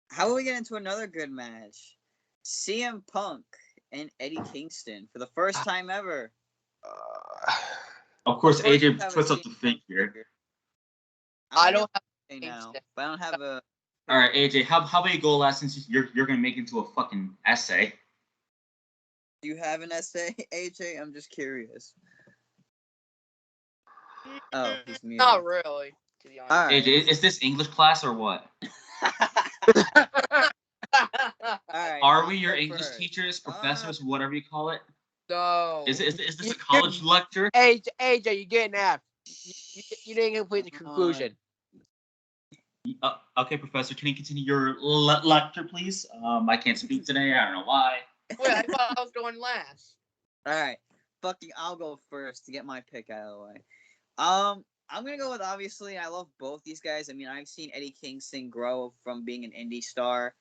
How about we get into another good match? CM Punk and Eddie Kingston for the first time ever. Of course, AJ puts up the figure. I don't have now, but I don't have a... All right, AJ, how about you go last since you're going to make it into a fucking essay? Do you have an essay, AJ? I'm just curious. Oh, he's muted. Not really, to be honest. All right. AJ, is this English class or what? All right. Are we your English teachers, professors, whatever you call it? No. Is this a college lecture? AJ, you're getting F. You didn't complete the conclusion. Okay, Professor, can you continue your lecture, please? I can't speak today. I don't know why. Wait, I thought I was going last. All right. I'll go first to get my pick out of the way. I'm gonna go with, obviously, I love both these guys. I mean, I've seen Eddie Kingston grow from being an indie star,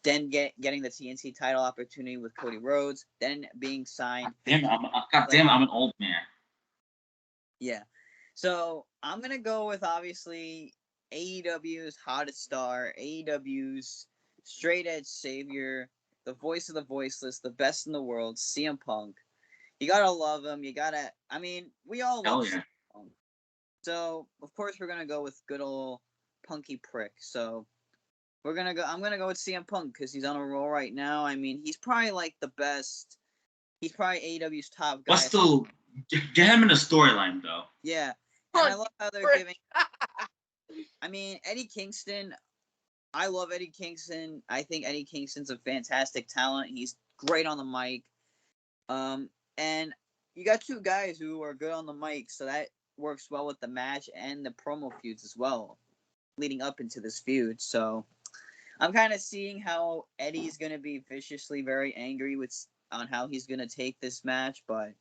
then getting the TNT title opportunity with Cody Rhodes, then being signed. I'm an old man. Yeah. So I'm gonna go with, obviously, AEW's hottest star, AEW's straight edge savior, the voice of the voiceless, the best in the world, CM Punk. You gotta love him. We all Hell love yeah. CM Punk. So of course we're gonna go with good old Punky Prick. So I'm gonna go with CM Punk because he's on a roll right now. I mean, he's probably like the best. He's probably AEW's top guy. But still, get him in the storyline, though. Yeah, and I love how they're Prick. giving. I mean, Eddie Kingston. I love Eddie Kingston. I think Eddie Kingston's a fantastic talent. He's great on the mic. And you got two guys who are good on the mic, so that works well with the match and the promo feuds as well, leading up into this feud. So I'm kind of seeing how Eddie's gonna be viciously very angry on how he's gonna take this match, but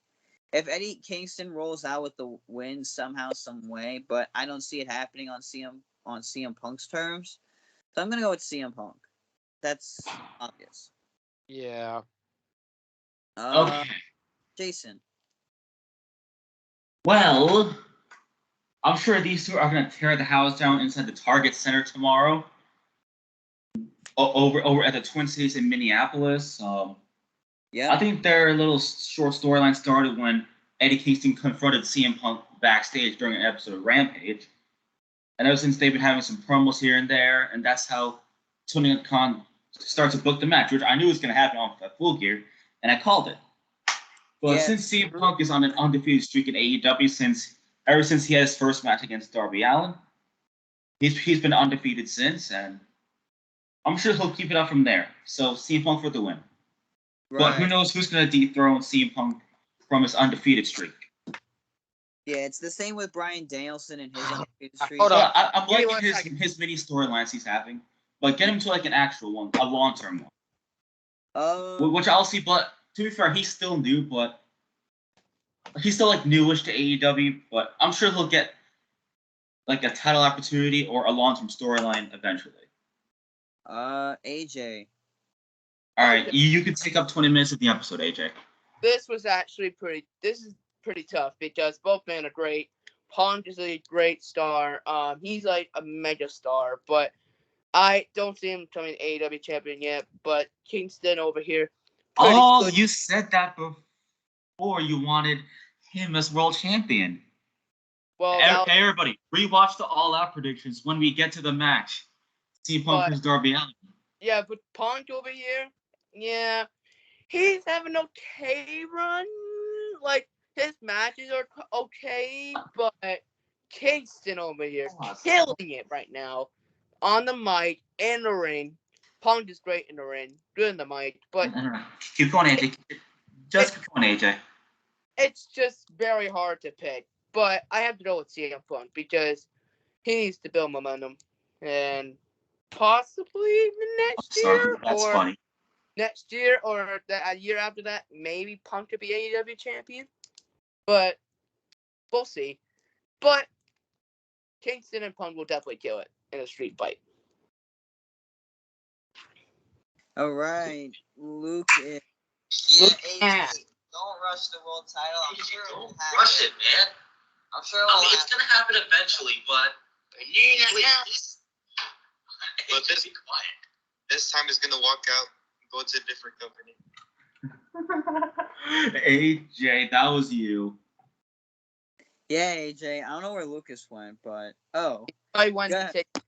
if Eddie Kingston rolls out with the win somehow, some way, but I don't see it happening on CM Punk's terms. So I'm gonna go with CM Punk. That's obvious. Yeah. Okay. Jason. Well, I'm sure these two are going to tear the house down inside the Target Center tomorrow. Over at the Twin Cities in Minneapolis. Yeah. I think their little short storyline started when Eddie Kingston confronted CM Punk backstage during an episode of Rampage. And ever since, they've been having some promos here and there, and that's how Tony Khan starts to book the match, which I knew was going to happen on Full Gear, and I called it. But since CM Punk is on an undefeated streak in AEW ever since he had his first match against Darby Allin, he's been undefeated since, and I'm sure he'll keep it up from there. So CM Punk for the win. Right. But who knows who's going to dethrone CM Punk from his undefeated streak. Yeah, it's the same with Bryan Danielson and his undefeated streak. Hold on. I'm Give me liking 1 second. his mini storylines he's having, but get him to like an actual one, a long-term one. Which I'll see, but to be fair, he's still new, but he's still like newish to AEW, but I'm sure he'll get like a title opportunity or a long-term storyline eventually. AJ. All right, you can take up 20 minutes of the episode, AJ. This is pretty tough because both men are great. Punk is a great star. He's like a mega star, but I don't see him becoming AEW champion yet. But Kingston over here. Oh, you said that before you wanted him as world champion. Well, everybody, rewatch the All Out predictions when we get to the match. CM Punk versus Darby Allin. Yeah, but Punk over here, yeah, he's having an okay run. Like, his matches are okay, but Kingston over here, killing it right now. On the mic, in the ring. Punk is great in the ring, good in the mic, but... Keep going, AJ. Just keep going, AJ. It's just very hard to pick, but I have to go with CM Punk because he needs to build momentum. And possibly the next year, That's or funny. next year, or a year after that, maybe Punk could be AEW champion. But we'll see. But Kingston and Punk will definitely kill it in a street fight. All right, Lucas. Yeah, AJ, don't rush the world title. I'm sure it will happen. Rush it, man. I'm sure it will happen. It's gonna happen eventually, but please. But this time he's gonna walk out and go to a different company. AJ, that was you. Yeah, AJ. I don't know where Lucas went, but I went Go to ahead. take. go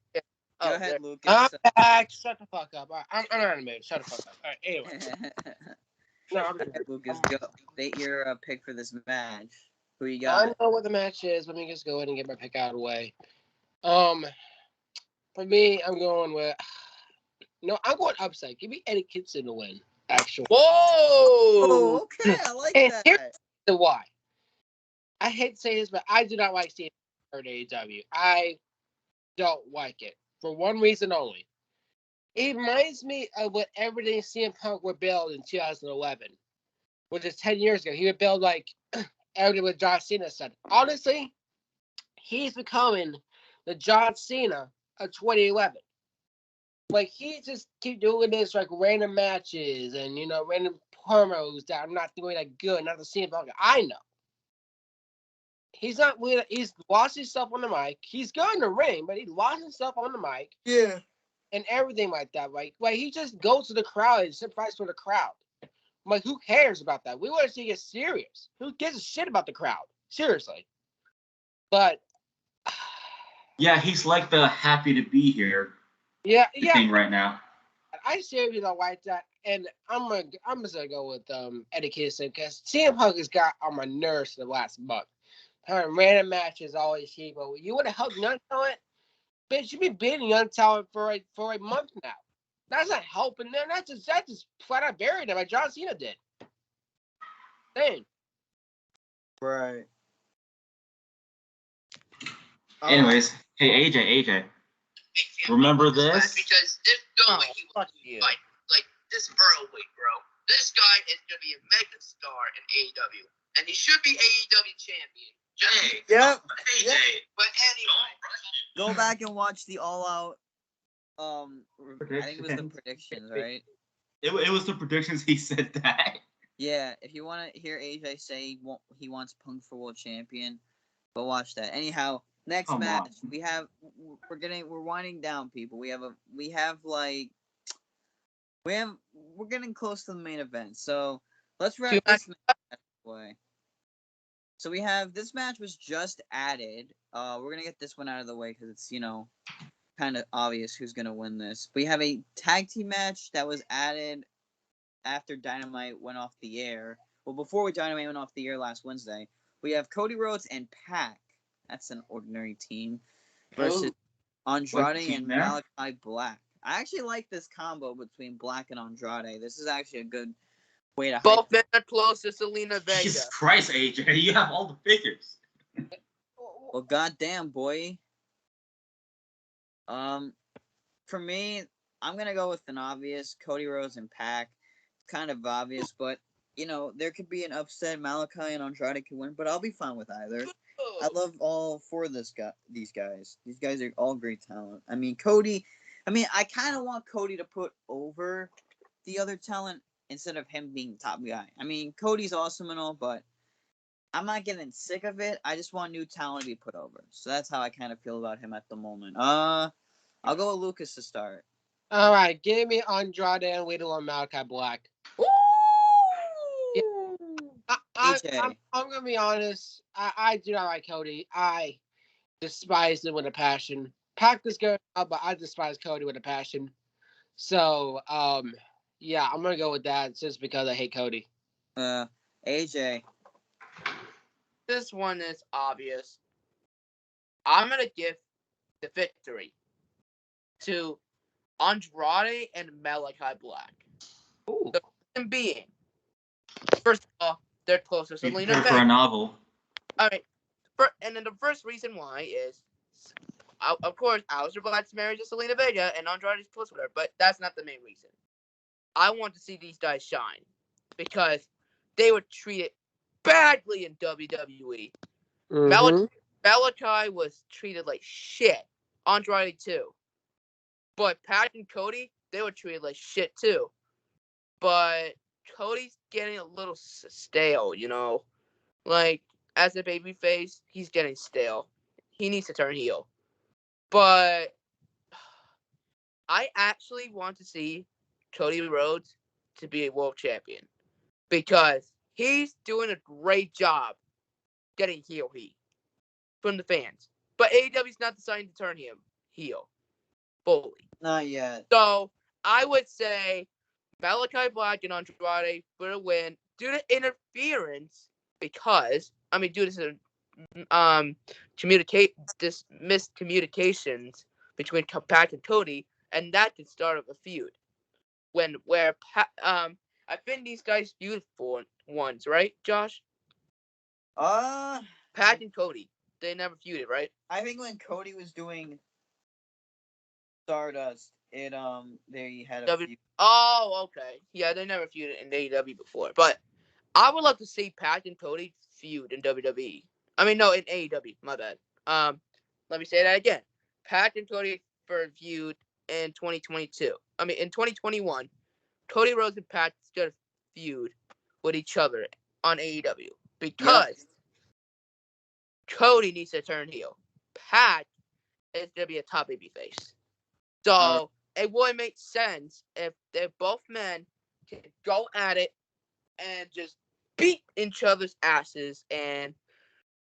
Oh, ahead, there. Lucas. I'm back. Shut the fuck up. All right, I'm not in the mood. Shut the fuck up. All right, anyway. No, I'm just, Lucas, go state your pick for this match. Who you I got? know what the match is. Let me just go ahead and get my pick out of the way. For me, I'm going with. No, I'm going upside. Give me Eddie Kingston to win. Actually. Whoa! Oh, okay. I like And here's that. the why. I hate to say this, but I do not like seeing AEW. I don't like it for one reason only. It reminds me of what everything CM Punk would build in 2011, which is 10 years ago. He would build like everything what John Cena said. Honestly, he's becoming the John Cena of 2011. Like, he just keep doing this like random matches and random promos that are not doing that good. Not the CM Punk I know. He's not. He's lost himself on the mic. He's good in the ring, but he lost himself on the mic. Yeah. And everything like that. Like he just goes to the crowd and sympathizes for the crowd. I'm like, who cares about that? We want to see you get serious. Who gives a shit about the crowd? Seriously. But Yeah, he's like the happy to be here yeah. thing right now. I seriously don't like that, and I'm just gonna go with Eddie Kingston because CM Punk has got on my nerves for the last month. Having random matches always cheap, but you want to help young talent, bitch. You be beating young talent for a month now. That's not helping them. That just flat out buried them like John Cena did. Dang. Right. Anyways, hey AJ, remember this? Because there's no way he will Fuck you. fight. Like, this Earl weight, bro. This guy is going to be a mega star in AEW. And he should be AEW champion. Hey, Yep. AJ, Yep. But anyway. Go back and watch the All Out. I think it was the predictions, right? It was the predictions. He said that. Yeah. If you want to hear AJ say he wants Punk for world champion, go watch that. Anyhow, next Come match on. we're winding down, people. We're getting close to the main event, so let's wrap this match away. So we have this match was just added. We're gonna get this one out of the way because it's kind of obvious who's gonna win this. We have a tag team match that was added after Dynamite went off the air. Well, before Dynamite went off the air last Wednesday, we have Cody Rhodes and Pac. That's an ordinary team versus Andrade and Malachi Black. I actually like this combo between Black and Andrade. This is actually a good way to Both men are close to Selena Vega. Jesus Christ, AJ, you have all the figures. Well, goddamn, boy. For me, I'm gonna go with an obvious Cody Rhodes and Pac. Kind of obvious, but there could be an upset. Malachi and Andrade could win, but I'll be fine with either. I love all four of these guys. These guys are all great talent. I mean, Cody. I kind of want Cody to put over the other talent instead of him being the top guy. I mean, Cody's awesome and all, but I'm not getting sick of it. I just want new talent to be put over. So that's how I kind of feel about him at the moment. I'll go with Lucas to start. All right, give me Andrade and Wheeler on Malachi Black. Yeah. I'm gonna be honest. I do not like Cody. I despise him with a passion. Pac is good, but I despise Cody with a passion. So, yeah, I'm gonna go with that just because I hate Cody. AJ. This one is obvious. I'm gonna give the victory to Andrade and Malachi Black. Ooh. The reason being, first of all, they're closer to Selena For a Vega. novel. I mean, and then the first reason why is, of course, Aleister Black's married to Selena Vega and Andrade is close with her, but that's not the main reason. I want to see these guys shine because they were treated badly in WWE. Mm-hmm. Malachi was treated like shit. Andrade too. But Pac and Cody, they were treated like shit too. But Cody's getting a little stale, Like, as a babyface, he's getting stale. He needs to turn heel. But I actually want to see Cody Rhodes to be a world champion because he's doing a great job getting heel heat from the fans. But AEW's not deciding to turn him heel fully. Not yet. So I would say Malachi Black and Andrade for a win due to interference because due to miscommunications between Pac and Cody, and that could start a feud. I think these guys feud for once, right, Josh? Pac and Cody, they never feuded, right? I think when Cody was doing Stardust, there you had a feud. Oh, okay. Yeah, they never feuded in AEW before, but I would love to see Pac and Cody feud in WWE. In AEW. My bad. Let me say that again. Pac and Cody for a feud in 2022. In 2021, Cody Rhodes and Pac got a feud with each other on AEW because Cody needs to turn heel. Pat is gonna be a top babyface. So it would make sense if both men can go at it and just beat each other's asses and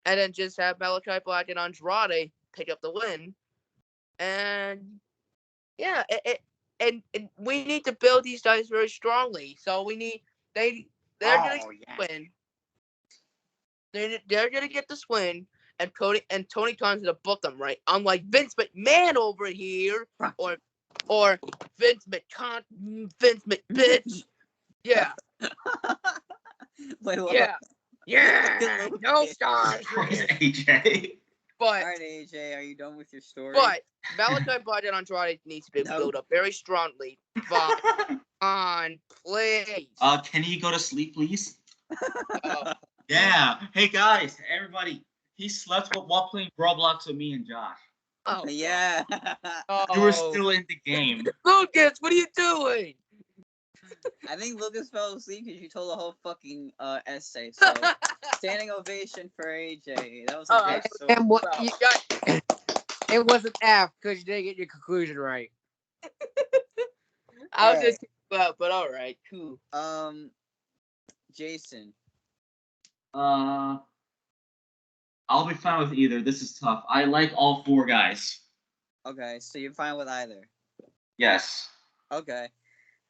then just have Malachi Black and Andrade pick up the win. And yeah, and we need to build these guys very strongly. So we need they're gonna win. They're gonna get this win, and Cody and Tony Khan's gonna book them right. Unlike Vince McMahon over here, or Vince McCon, Vince McBitch. Yeah, Wait, what? yeah. No stars. Where's AJ? All But right, AJ, are you done with your story? Malachi Black and Andrade needs to be built up very strongly. On please. Can you go to sleep, please? Yeah. Hey guys, everybody. He slept while playing Roblox with me and Josh. Oh Yeah. You were still in the game. Lucas, what are you doing? I think Lucas fell asleep because you told a whole fucking essay. So, standing ovation for AJ. That was a great story. And what you got? It was an F because you didn't get your conclusion right. I was just but all right, cool. Jason. I'll be fine with either. This is tough. I like all four guys. Okay, so you're fine with either. Yes. Okay.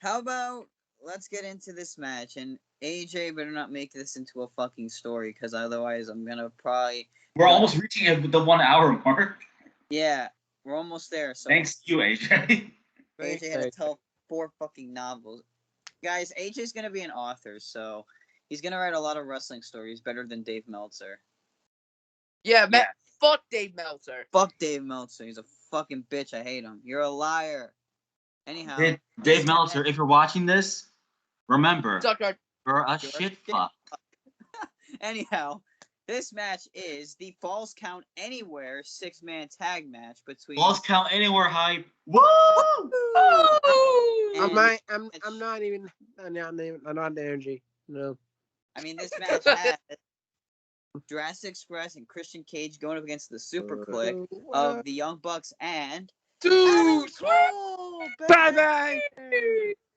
How about let's get into this match, and AJ better not make this into a fucking story, because otherwise I'm gonna probably. We're almost reaching the 1 hour mark. Yeah, we're almost there. So Thanks to you, AJ. AJ had to tell 4 fucking novels. Guys, AJ's gonna be an author, so he's gonna write a lot of wrestling stories better than Dave Meltzer. Yeah, man. Fuck Dave Meltzer. Fuck Dave Meltzer. He's a fucking bitch. I hate him. You're a liar. Anyhow, Dave Meltzer, if you're watching this, remember, Sucker. you're a shit fuck. Anyhow, this match is the Falls Count Anywhere 6-man tag match between. Falls Count Anywhere hype. Woo! I'm not the energy. No. I mean, this match has Jurassic Express and Christian Cage going up against the Super Click of the Young Bucks and Dude, Bye-bye.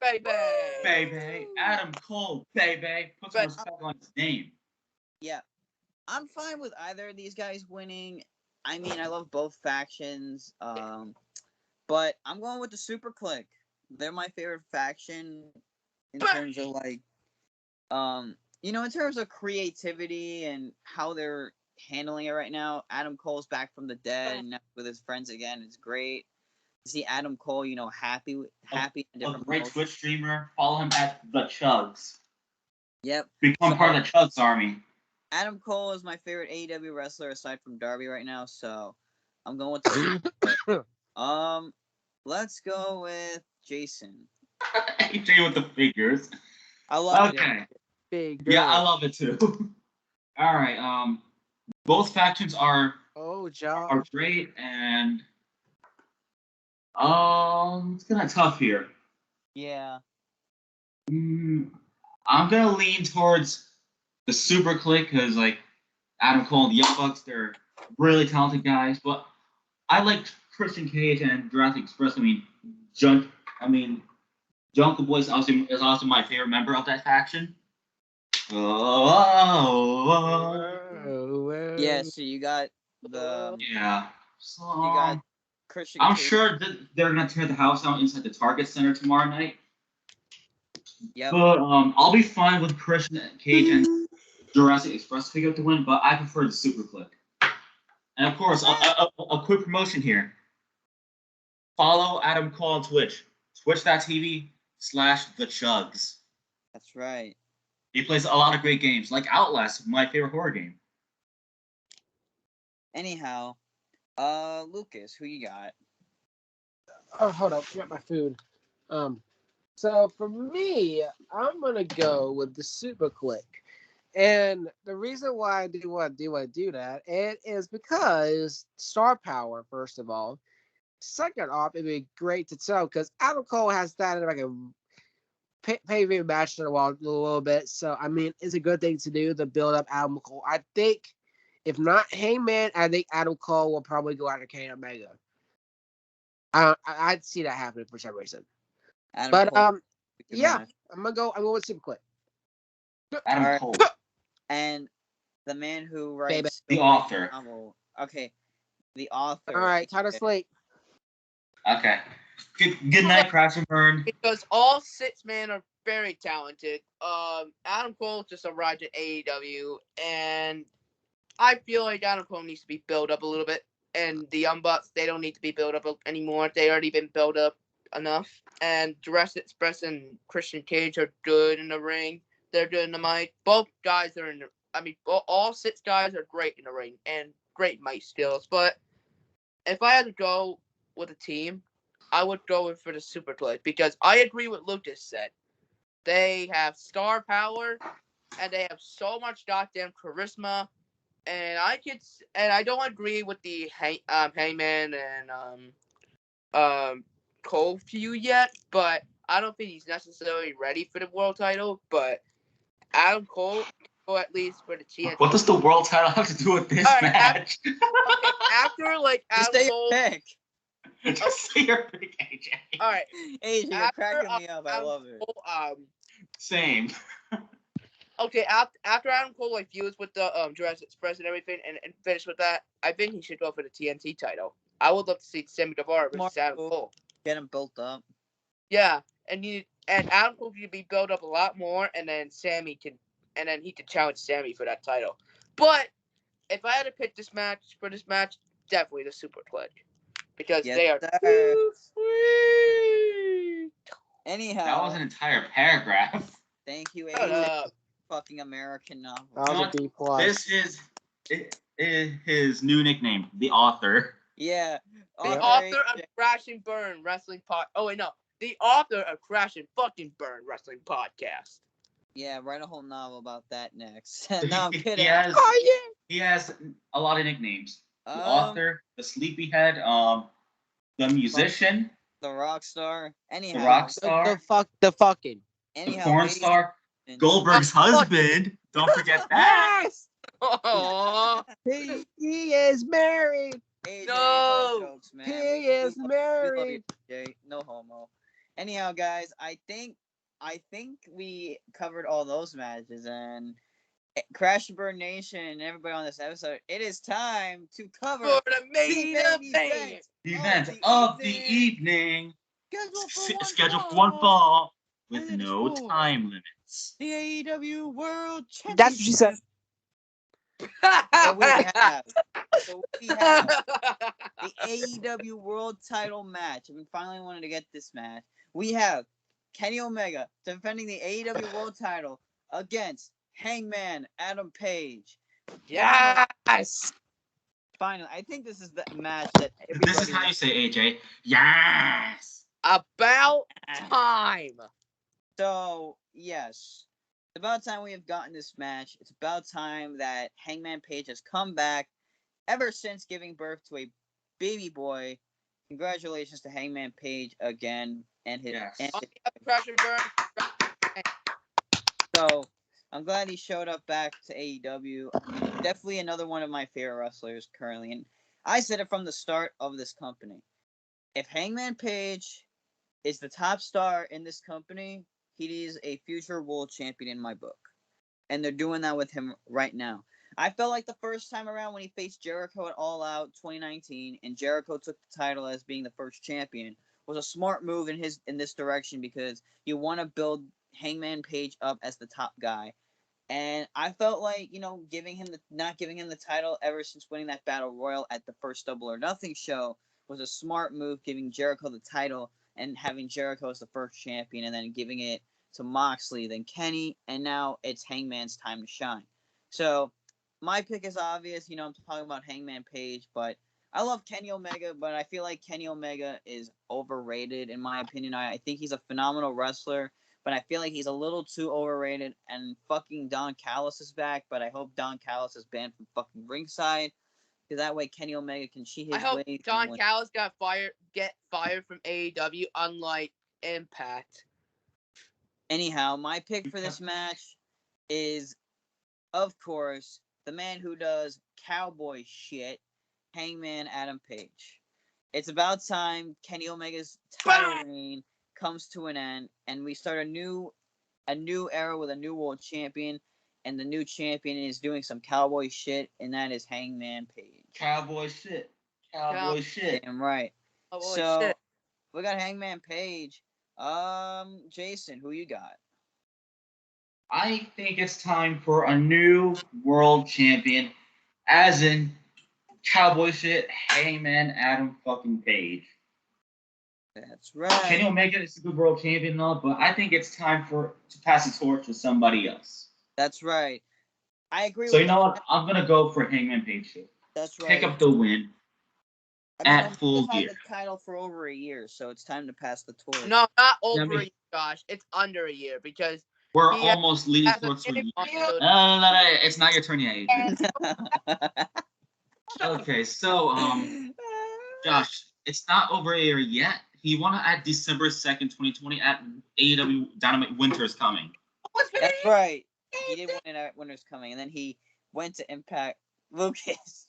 baby. Adam Cole, baby. Put some respect on his name. Yeah, I'm fine with either of these guys winning. I mean, I love both factions, but I'm going with the Super Click. They're my favorite faction in terms of in terms of creativity and how they're handling it right now. Adam Cole's back from the dead and now with his friends again. It's great to see Adam Cole, happy. A great Twitch streamer. Follow him at The Chugs. Yep. Become part of the Chugs army. Adam Cole is my favorite AEW wrestler aside from Darby right now, so I'm going with the let's go with Jason. AJ with the figures. I love it. Okay. Big Yeah, I love it too. All right. Both factions are great, and it's kind of tough here. Yeah. I'm gonna lean towards the Super Click because Adam Cole and the Young Bucks, they're really talented guys, but I like Christian Cage and Jurassic Express. Jungle Boy is also my favorite member of that faction. Yeah, so you got the So you got Christian I'm Cage. sure that they're gonna tear the house out inside the Target Center tomorrow night. Yep. But I'll be fine with Christian Cage and Jurassic Express to pick up the win, but I prefer the Super Click. And of course, a quick promotion here. Follow Adam Cole on Twitch. Twitch.tv/The Chugs. That's right. He plays a lot of great games, like Outlast, my favorite horror game. Anyhow, Lucas, who you got? Oh, hold up. Got my food. So for me, I'm gonna go with the Super Click. And the reason why I do want to do that, it is because star power, first of all. Second off, it'd be great to tell because Adam Cole has that in a pay-per-view match in a little bit. So I mean, it's a good thing to do to build up Adam Cole. I think If not Hangman, I think Adam Cole will probably go after Kenny Omega. I'd see that happening for some reason. Adam But Cole, yeah, match. I'm gonna go with Super Quick. Adam Alright. Cole, And the man who Baby. writes the author. novel. Okay, the author. All right, title slate. Okay. Good night, Crash and Burn. Because all 6 men are very talented. Adam Cole just arrived at AEW, and I feel like Adam Cole needs to be built up a little bit. And the Young Bucks, they don't need to be built up anymore. They already been built up enough. And Jurassic Express and Christian Cage are good in the ring. They're good in the mic. Both guys are in the. I mean, all 6 guys are great in the ring and great mic skills. But if I had to go with a team, I would go for the Super Click because I agree with Lucas said. They have star power and they have so much goddamn charisma. And I don't agree with the Hangman and Cole feud yet, but I don't think he's necessarily ready for the world title. But Adam Cole, or at least for the TNT. What does the world title have to do with this match? After like Just Adam say Cole, your pick. Just say your pick, AJ. all right. AJ, you're After, cracking me up. I Adam love it. Cole, Same. okay, after Adam Cole like feuds with the Jurassic Express and everything, and finish with that, I think he should go for the TNT title. I would love to see Sammy Guevara versus Adam Cole. Get him built up. Yeah, and Adam Cole could be built up a lot more, and then he could challenge Sammy for that title. But if I had to pick this match, definitely the Super Click. Because they are too sweet. Anyhow. That was an entire paragraph. Thank you, Shut AJ. up. Fucking American novel. That was a B plus. This is his new nickname, the author. Yeah. The author of Crash and Burn Wrestling Pod. Oh wait, no. The author of Crash and fucking Burn Wrestling Podcast. Yeah, write a whole novel about that next. No, I'm kidding. He has a lot of nicknames. The author, the sleepyhead, the musician, the rock star. Anyhow, the rock star, the fucking. Anyhow, the porn star, Goldberg's husband. Don't forget that. Yes! Aww. He is married. AJ, No! jokes, man. He is We love married. you, AJ. No homo. Anyhow, guys, I think we covered all those matches, and Crash and Burn Nation and everybody on this episode, it is time to cover For the main event. Event of the evening. Scheduled for one fall with no time limits. The AEW World Championship. That's what she said. So we have the AEW World Title match. I've been finally wanted to get this match. We have Kenny Omega defending the AEW World Title against Hangman Adam Page. Yes. Finally, I think this is the match that This is how you say AJ. Yes. About time. So, yes. It's about time we have gotten this match. It's about time that Hangman Page has come back ever since giving birth to a baby boy. Congratulations to Hangman Page again and his. Yes. And Crash and Burn. so, I'm glad he showed up back to AEW. Definitely another one of my favorite wrestlers currently. And I said it from the start of this company. If Hangman Page is the top star in this company, he is a future world champion in my book. And they're doing that with him right now. I felt like the first time around when he faced Jericho at All Out 2019 and Jericho took the title as being the first champion was a smart move in this direction because you want to build Hangman Page up as the top guy. And I felt like, not giving him the title ever since winning that Battle Royal at the first Double or Nothing show was a smart move, giving Jericho the title and having Jericho as the first champion and then giving it to Moxley, then Kenny, and now it's Hangman's time to shine. So my pick is obvious. I'm talking about Hangman Page, but I love Kenny Omega, but I feel like Kenny Omega is overrated in my opinion. I think he's a phenomenal wrestler, but I feel like he's a little too overrated, and fucking Don Callis is back, but I hope Don Callis is banned from fucking ringside, because that way Kenny Omega can cheat his way. I hope Don Callis get fired from AEW, unlike Impact. Anyhow, my pick for this match is, of course, the man who does cowboy shit, Hangman Adam Page. It's about time Kenny Omega's title reign comes to an end, and we start a new era with a new world champion, and the new champion is doing some cowboy shit, and that is Hangman Page. Cowboy shit. Cowboy shit. Damn right. Cowboy So shit. we got Hangman Page. Jason, who you got? I think it's time for a new world champion, as in cowboy shit, Hangman Adam fucking Page. That's right. Kenny Omega is a good world champion and all, but I think it's time to pass the torch to somebody else. That's right. I agree So with you know what? I'm gonna go for Hangman Page shit. That's right. Pick up the win. At Full Omega's had Gear. the title for over a year, so it's time to pass the torch. No, not over I mean- a year, Josh. It's under a year because We're He has- almost leading has a towards a year. champion. No, it's not your turn yet, Adrian. Okay, so Josh, it's not over a year yet. He won it at December 2nd, 2020 at AEW Dynamite Winter's Coming. That's right. He did win it at Winter's Coming, and then he went to Impact. Lucas.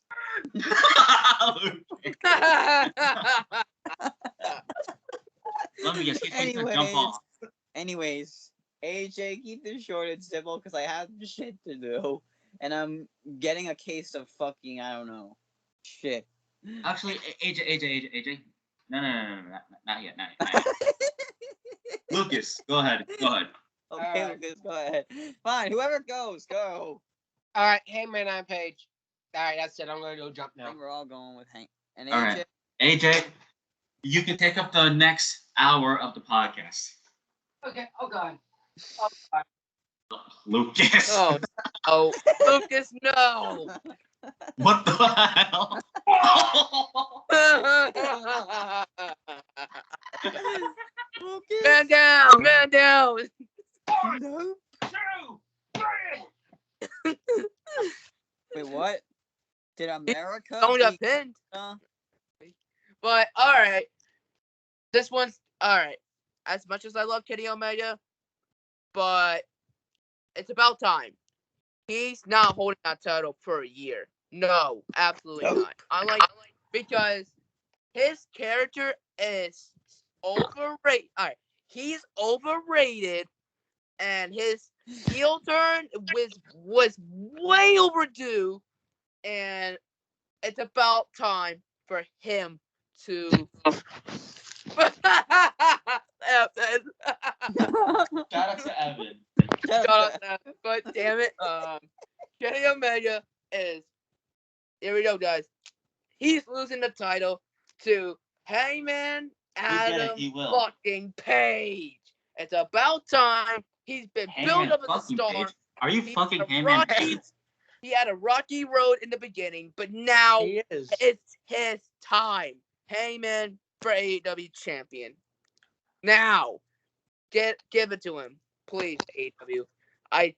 Let me guess, he's gonna jump off. Anyways, AJ, keep this short and simple because I have shit to do, and I'm getting a case of fucking I don't know shit. Actually, AJ. No, not yet. Lucas, go ahead. Okay, Alright. Lucas, go ahead. Fine, whoever goes, go. All right, Hangman Adam Page. All right, that's it. I'm gonna go jump I now. think we're all going with Hank and AJ. All right. AJ, you can take up the next hour of the podcast. Okay. Oh God. Lucas. Oh, no. Lucas, no. What the hell? Man down, man down. No. Wait, what? Did America? Don't beat get pinned. Canada? But all right, this one's all right. As much as I love Kenny Omega, but it's about time. He's not holding that title for a year. No, absolutely Nope. not. Because his character is overrated. All right, he's overrated, and his heel turn was way overdue, and it's about time for him to. Shout out to Evan. But damn it, Kenny Omega is. Here we go, guys. He's losing the title to Hangman Adam he will. fucking Page. It's about time. He's been Hangman built up as a fucking star. Page? Are you He fucking had a Hangman rocky- Page? He had a rocky road in the beginning, but now He is. it's his time. Hangman for AEW champion. Now, give it to him, please, AEW. I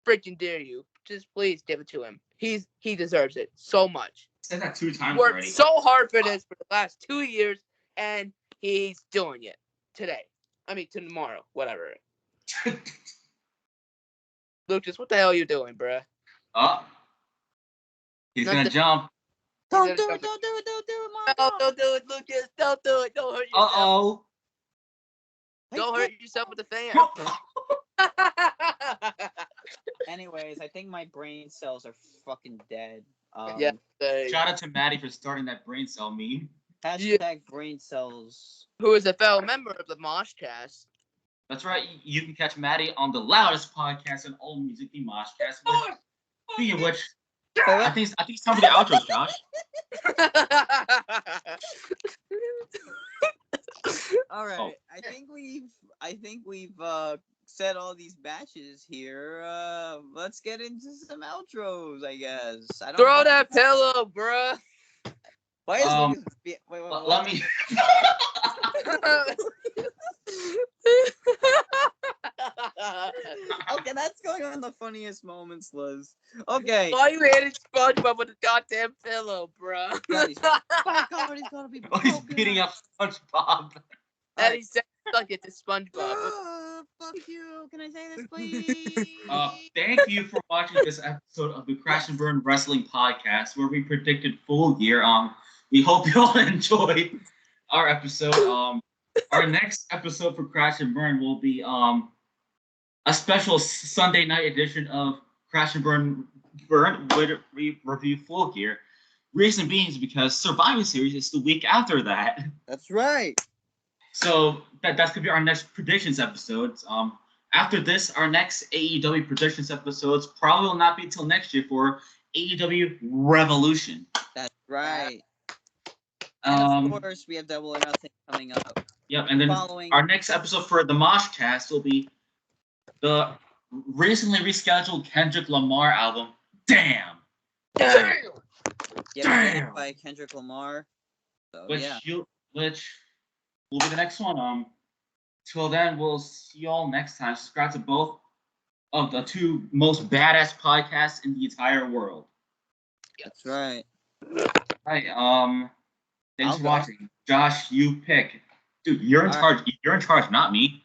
freaking dare you. Just please give it to him. He deserves it so much. Said that 2 times Worked already. so hard for this for the last 2 years, and he's doing it today. I mean, tomorrow, whatever. Lucas, what the hell are you doing, bruh? Oh. He's gonna Nothing. jump. Don't He's do gonna it! Don't do it! Don't do it, No, Mom! don't do it, Lucas. Don't do it. Don't hurt yourself. Uh-oh. Don't hurt yourself with the fan. Anyways, I think my brain cells are fucking dead. Yeah. Shout out to Maddie for starting that brain cell meme. Hashtag brain cells. Who is a fellow member of the Moshcast. That's right. You can catch Maddie on the loudest podcast in all music, the Moshcast. Speaking of which, I think it's time for the outros, Josh. All right. Oh. I think we've said all these batches here. Let's get into some outros, I guess. I don't Throw know. that pillow, bruh. Why is Lucas wait, Let me. Okay, that's going on the funniest moments, Liz. Okay. Why you hitting SpongeBob with a goddamn pillow, bruh? God, he's gonna be Oh, he's broken beating up SpongeBob. And he said, "Suck it to SpongeBob." Ah, Fuck you. Can I say this, please? Thank you for watching this episode of the Crash and Burn Wrestling Podcast, where we predicted Full Gear. We hope you all enjoyed our episode. Our next episode for Crash and Burn will be a special Sunday night edition of Crash and Burn review Full Gear. Reason being is because Survivor Series is the week after that. That's right. So that's gonna be our next predictions episodes. After this, our next AEW predictions episodes probably will not be until next year for AEW Revolution. That's right. And of course, we have Double or Nothing coming up. Yep, and then our next episode for the Moshcast will be the recently rescheduled Kendrick Lamar album. Damn. Yeah, by Kendrick Lamar. So, which will be the next one. Till then, we'll see y'all next time. Subscribe to both of the two most badass podcasts in the entire world. That's right. Right. Thanks for watching. Josh, you pick. Dude, you're in charge. You're in charge, not me.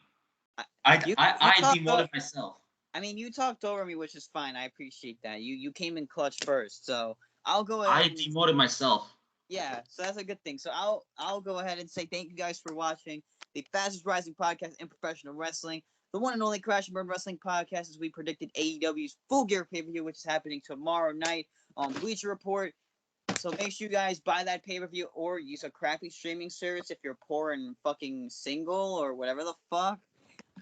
I demoted myself. I mean, you talked over me, which is fine. I appreciate that. You came in clutch first, so I'll go ahead. I demoted myself. Yeah, so that's a good thing. So I'll go ahead and say thank you guys for watching the fastest rising podcast in professional wrestling, the one and only Crash and Burn Wrestling Podcast, as we predicted AEW's Full Gear pay-per-view, which is happening tomorrow night on Bleacher Report. So make sure you guys buy that pay-per-view or use a crappy streaming service if you're poor and fucking single or whatever the fuck.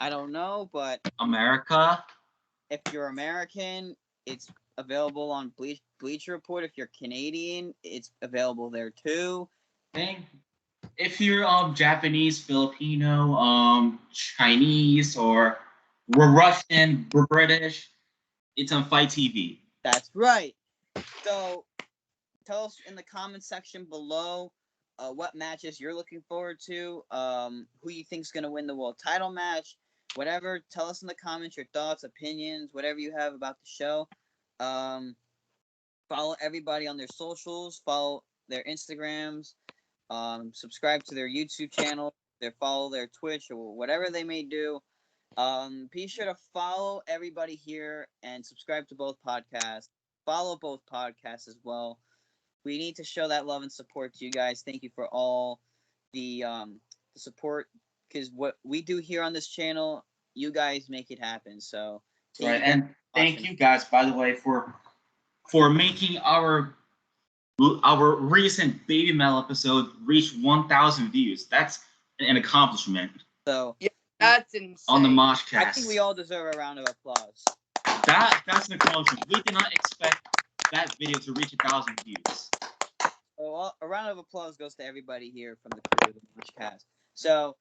I don't know, but America. If you're American, it's available on Bleacher Report. If you're Canadian, it's available there too. If you're Japanese, Filipino, Chinese, or Russian, British, it's on Fight TV. That's right. So tell us in the comment section below what matches you're looking forward to, who you think's gonna win the world title match, whatever. Tell us in the comments your thoughts, opinions, whatever you have about the show. Follow everybody on their socials, follow their Instagrams, subscribe to their YouTube channel, follow their Twitch or whatever they may do. Be sure to follow everybody here and subscribe to both podcasts. Follow both podcasts as well. We need to show that love and support to you guys. Thank you for all the support, because what we do here on this channel, you guys make it happen. So thank you guys, by the way, for making our recent Baby Metal episode reach 1,000 views. That's an accomplishment. So yeah, that's insane. On the Moshcast. I think we all deserve a round of applause. That's an accomplishment. We did not expect that video to reach 1,000 views. Well, a round of applause goes to everybody here from the crew of the Moshcast. So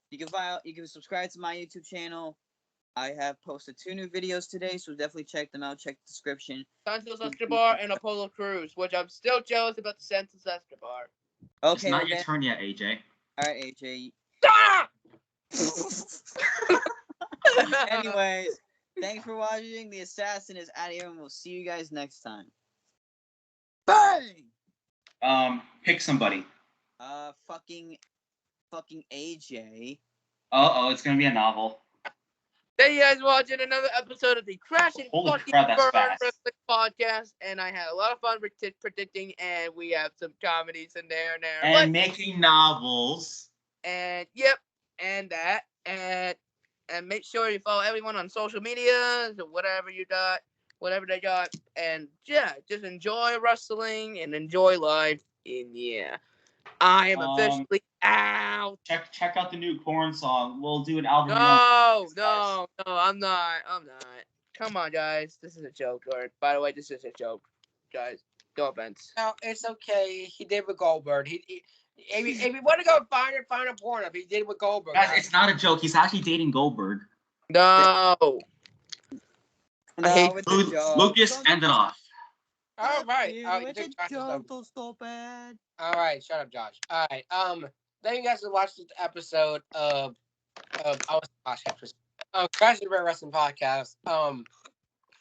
you can subscribe to my YouTube channel. I have posted 2 new videos today, so definitely check them out. Check the description. Santos Escobar and Apollo Crews, which I'm still jealous about the Santos Escobar. Okay, it's not your turn yet, AJ. All right, AJ. Ah! Anyways, thanks for watching. The Assassin is out of here, and we'll see you guys next time. Bang! Pick somebody. Fucking AJ. It's gonna be a novel. Thank you guys for watching another episode of the Crash and Fucking Burn Wrestling Podcast, and I had a lot of fun predicting, and we have some comedies in there now. And making novels. And yep, and that, and make sure you follow everyone on social media, so whatever they got, and yeah, just enjoy wrestling and enjoy life, and yeah. I am officially out. Check out the new Korn song. We'll do an album. No, I'm not. Come on, guys. This is a joke. Or by the way, this is a joke, guys. No offense. No, it's okay. He did with Goldberg. If you want to go find a porn up, he did with Goldberg. Guys, it's not a joke. He's actually dating Goldberg. No. Lucas, end it off. All right. So bad. All right, shut up, Josh. All right. Thank you guys for watching this episode of Crash and Burn Wrestling Podcast. I'm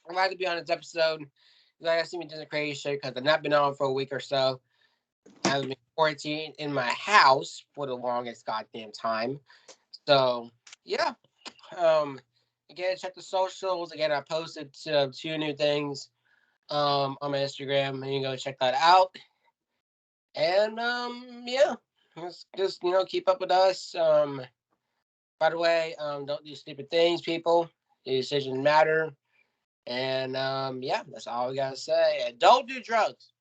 glad to be on this episode. You guys see me doing a crazy shit because I've not been on for a week or so. I've been quarantined in my house for the longest goddamn time. So yeah. Again, check the socials. Again, I posted 2 new things on my Instagram. And you can go check that out. And yeah, just keep up with us. By the way, don't do stupid things, people. Your decisions matter. And yeah, that's all we gotta say. And don't do drugs.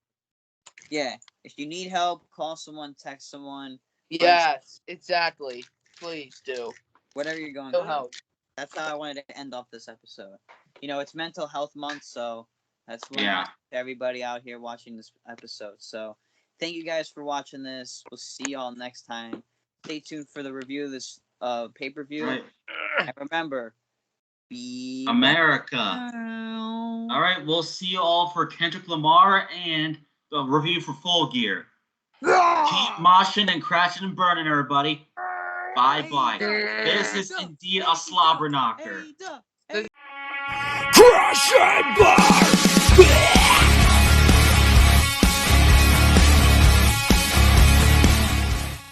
Yeah, if you need help, call someone, text someone, Yes, exactly. Please do. whatever you're going No through. help. That's how I wanted to end off this episode. It's Mental Health Month, so that's what Yeah. everybody out here watching this episode. So thank you guys for watching this. We'll see y'all next time. Stay tuned for the review of this pay-per-view. Right. And remember, be America. well. All right, we'll see you all for Kendrick Lamar and the review for Full Gear. Keep moshing and crashing and burning, everybody. Bye-bye. This is indeed a slobber knocker. Crash and burn!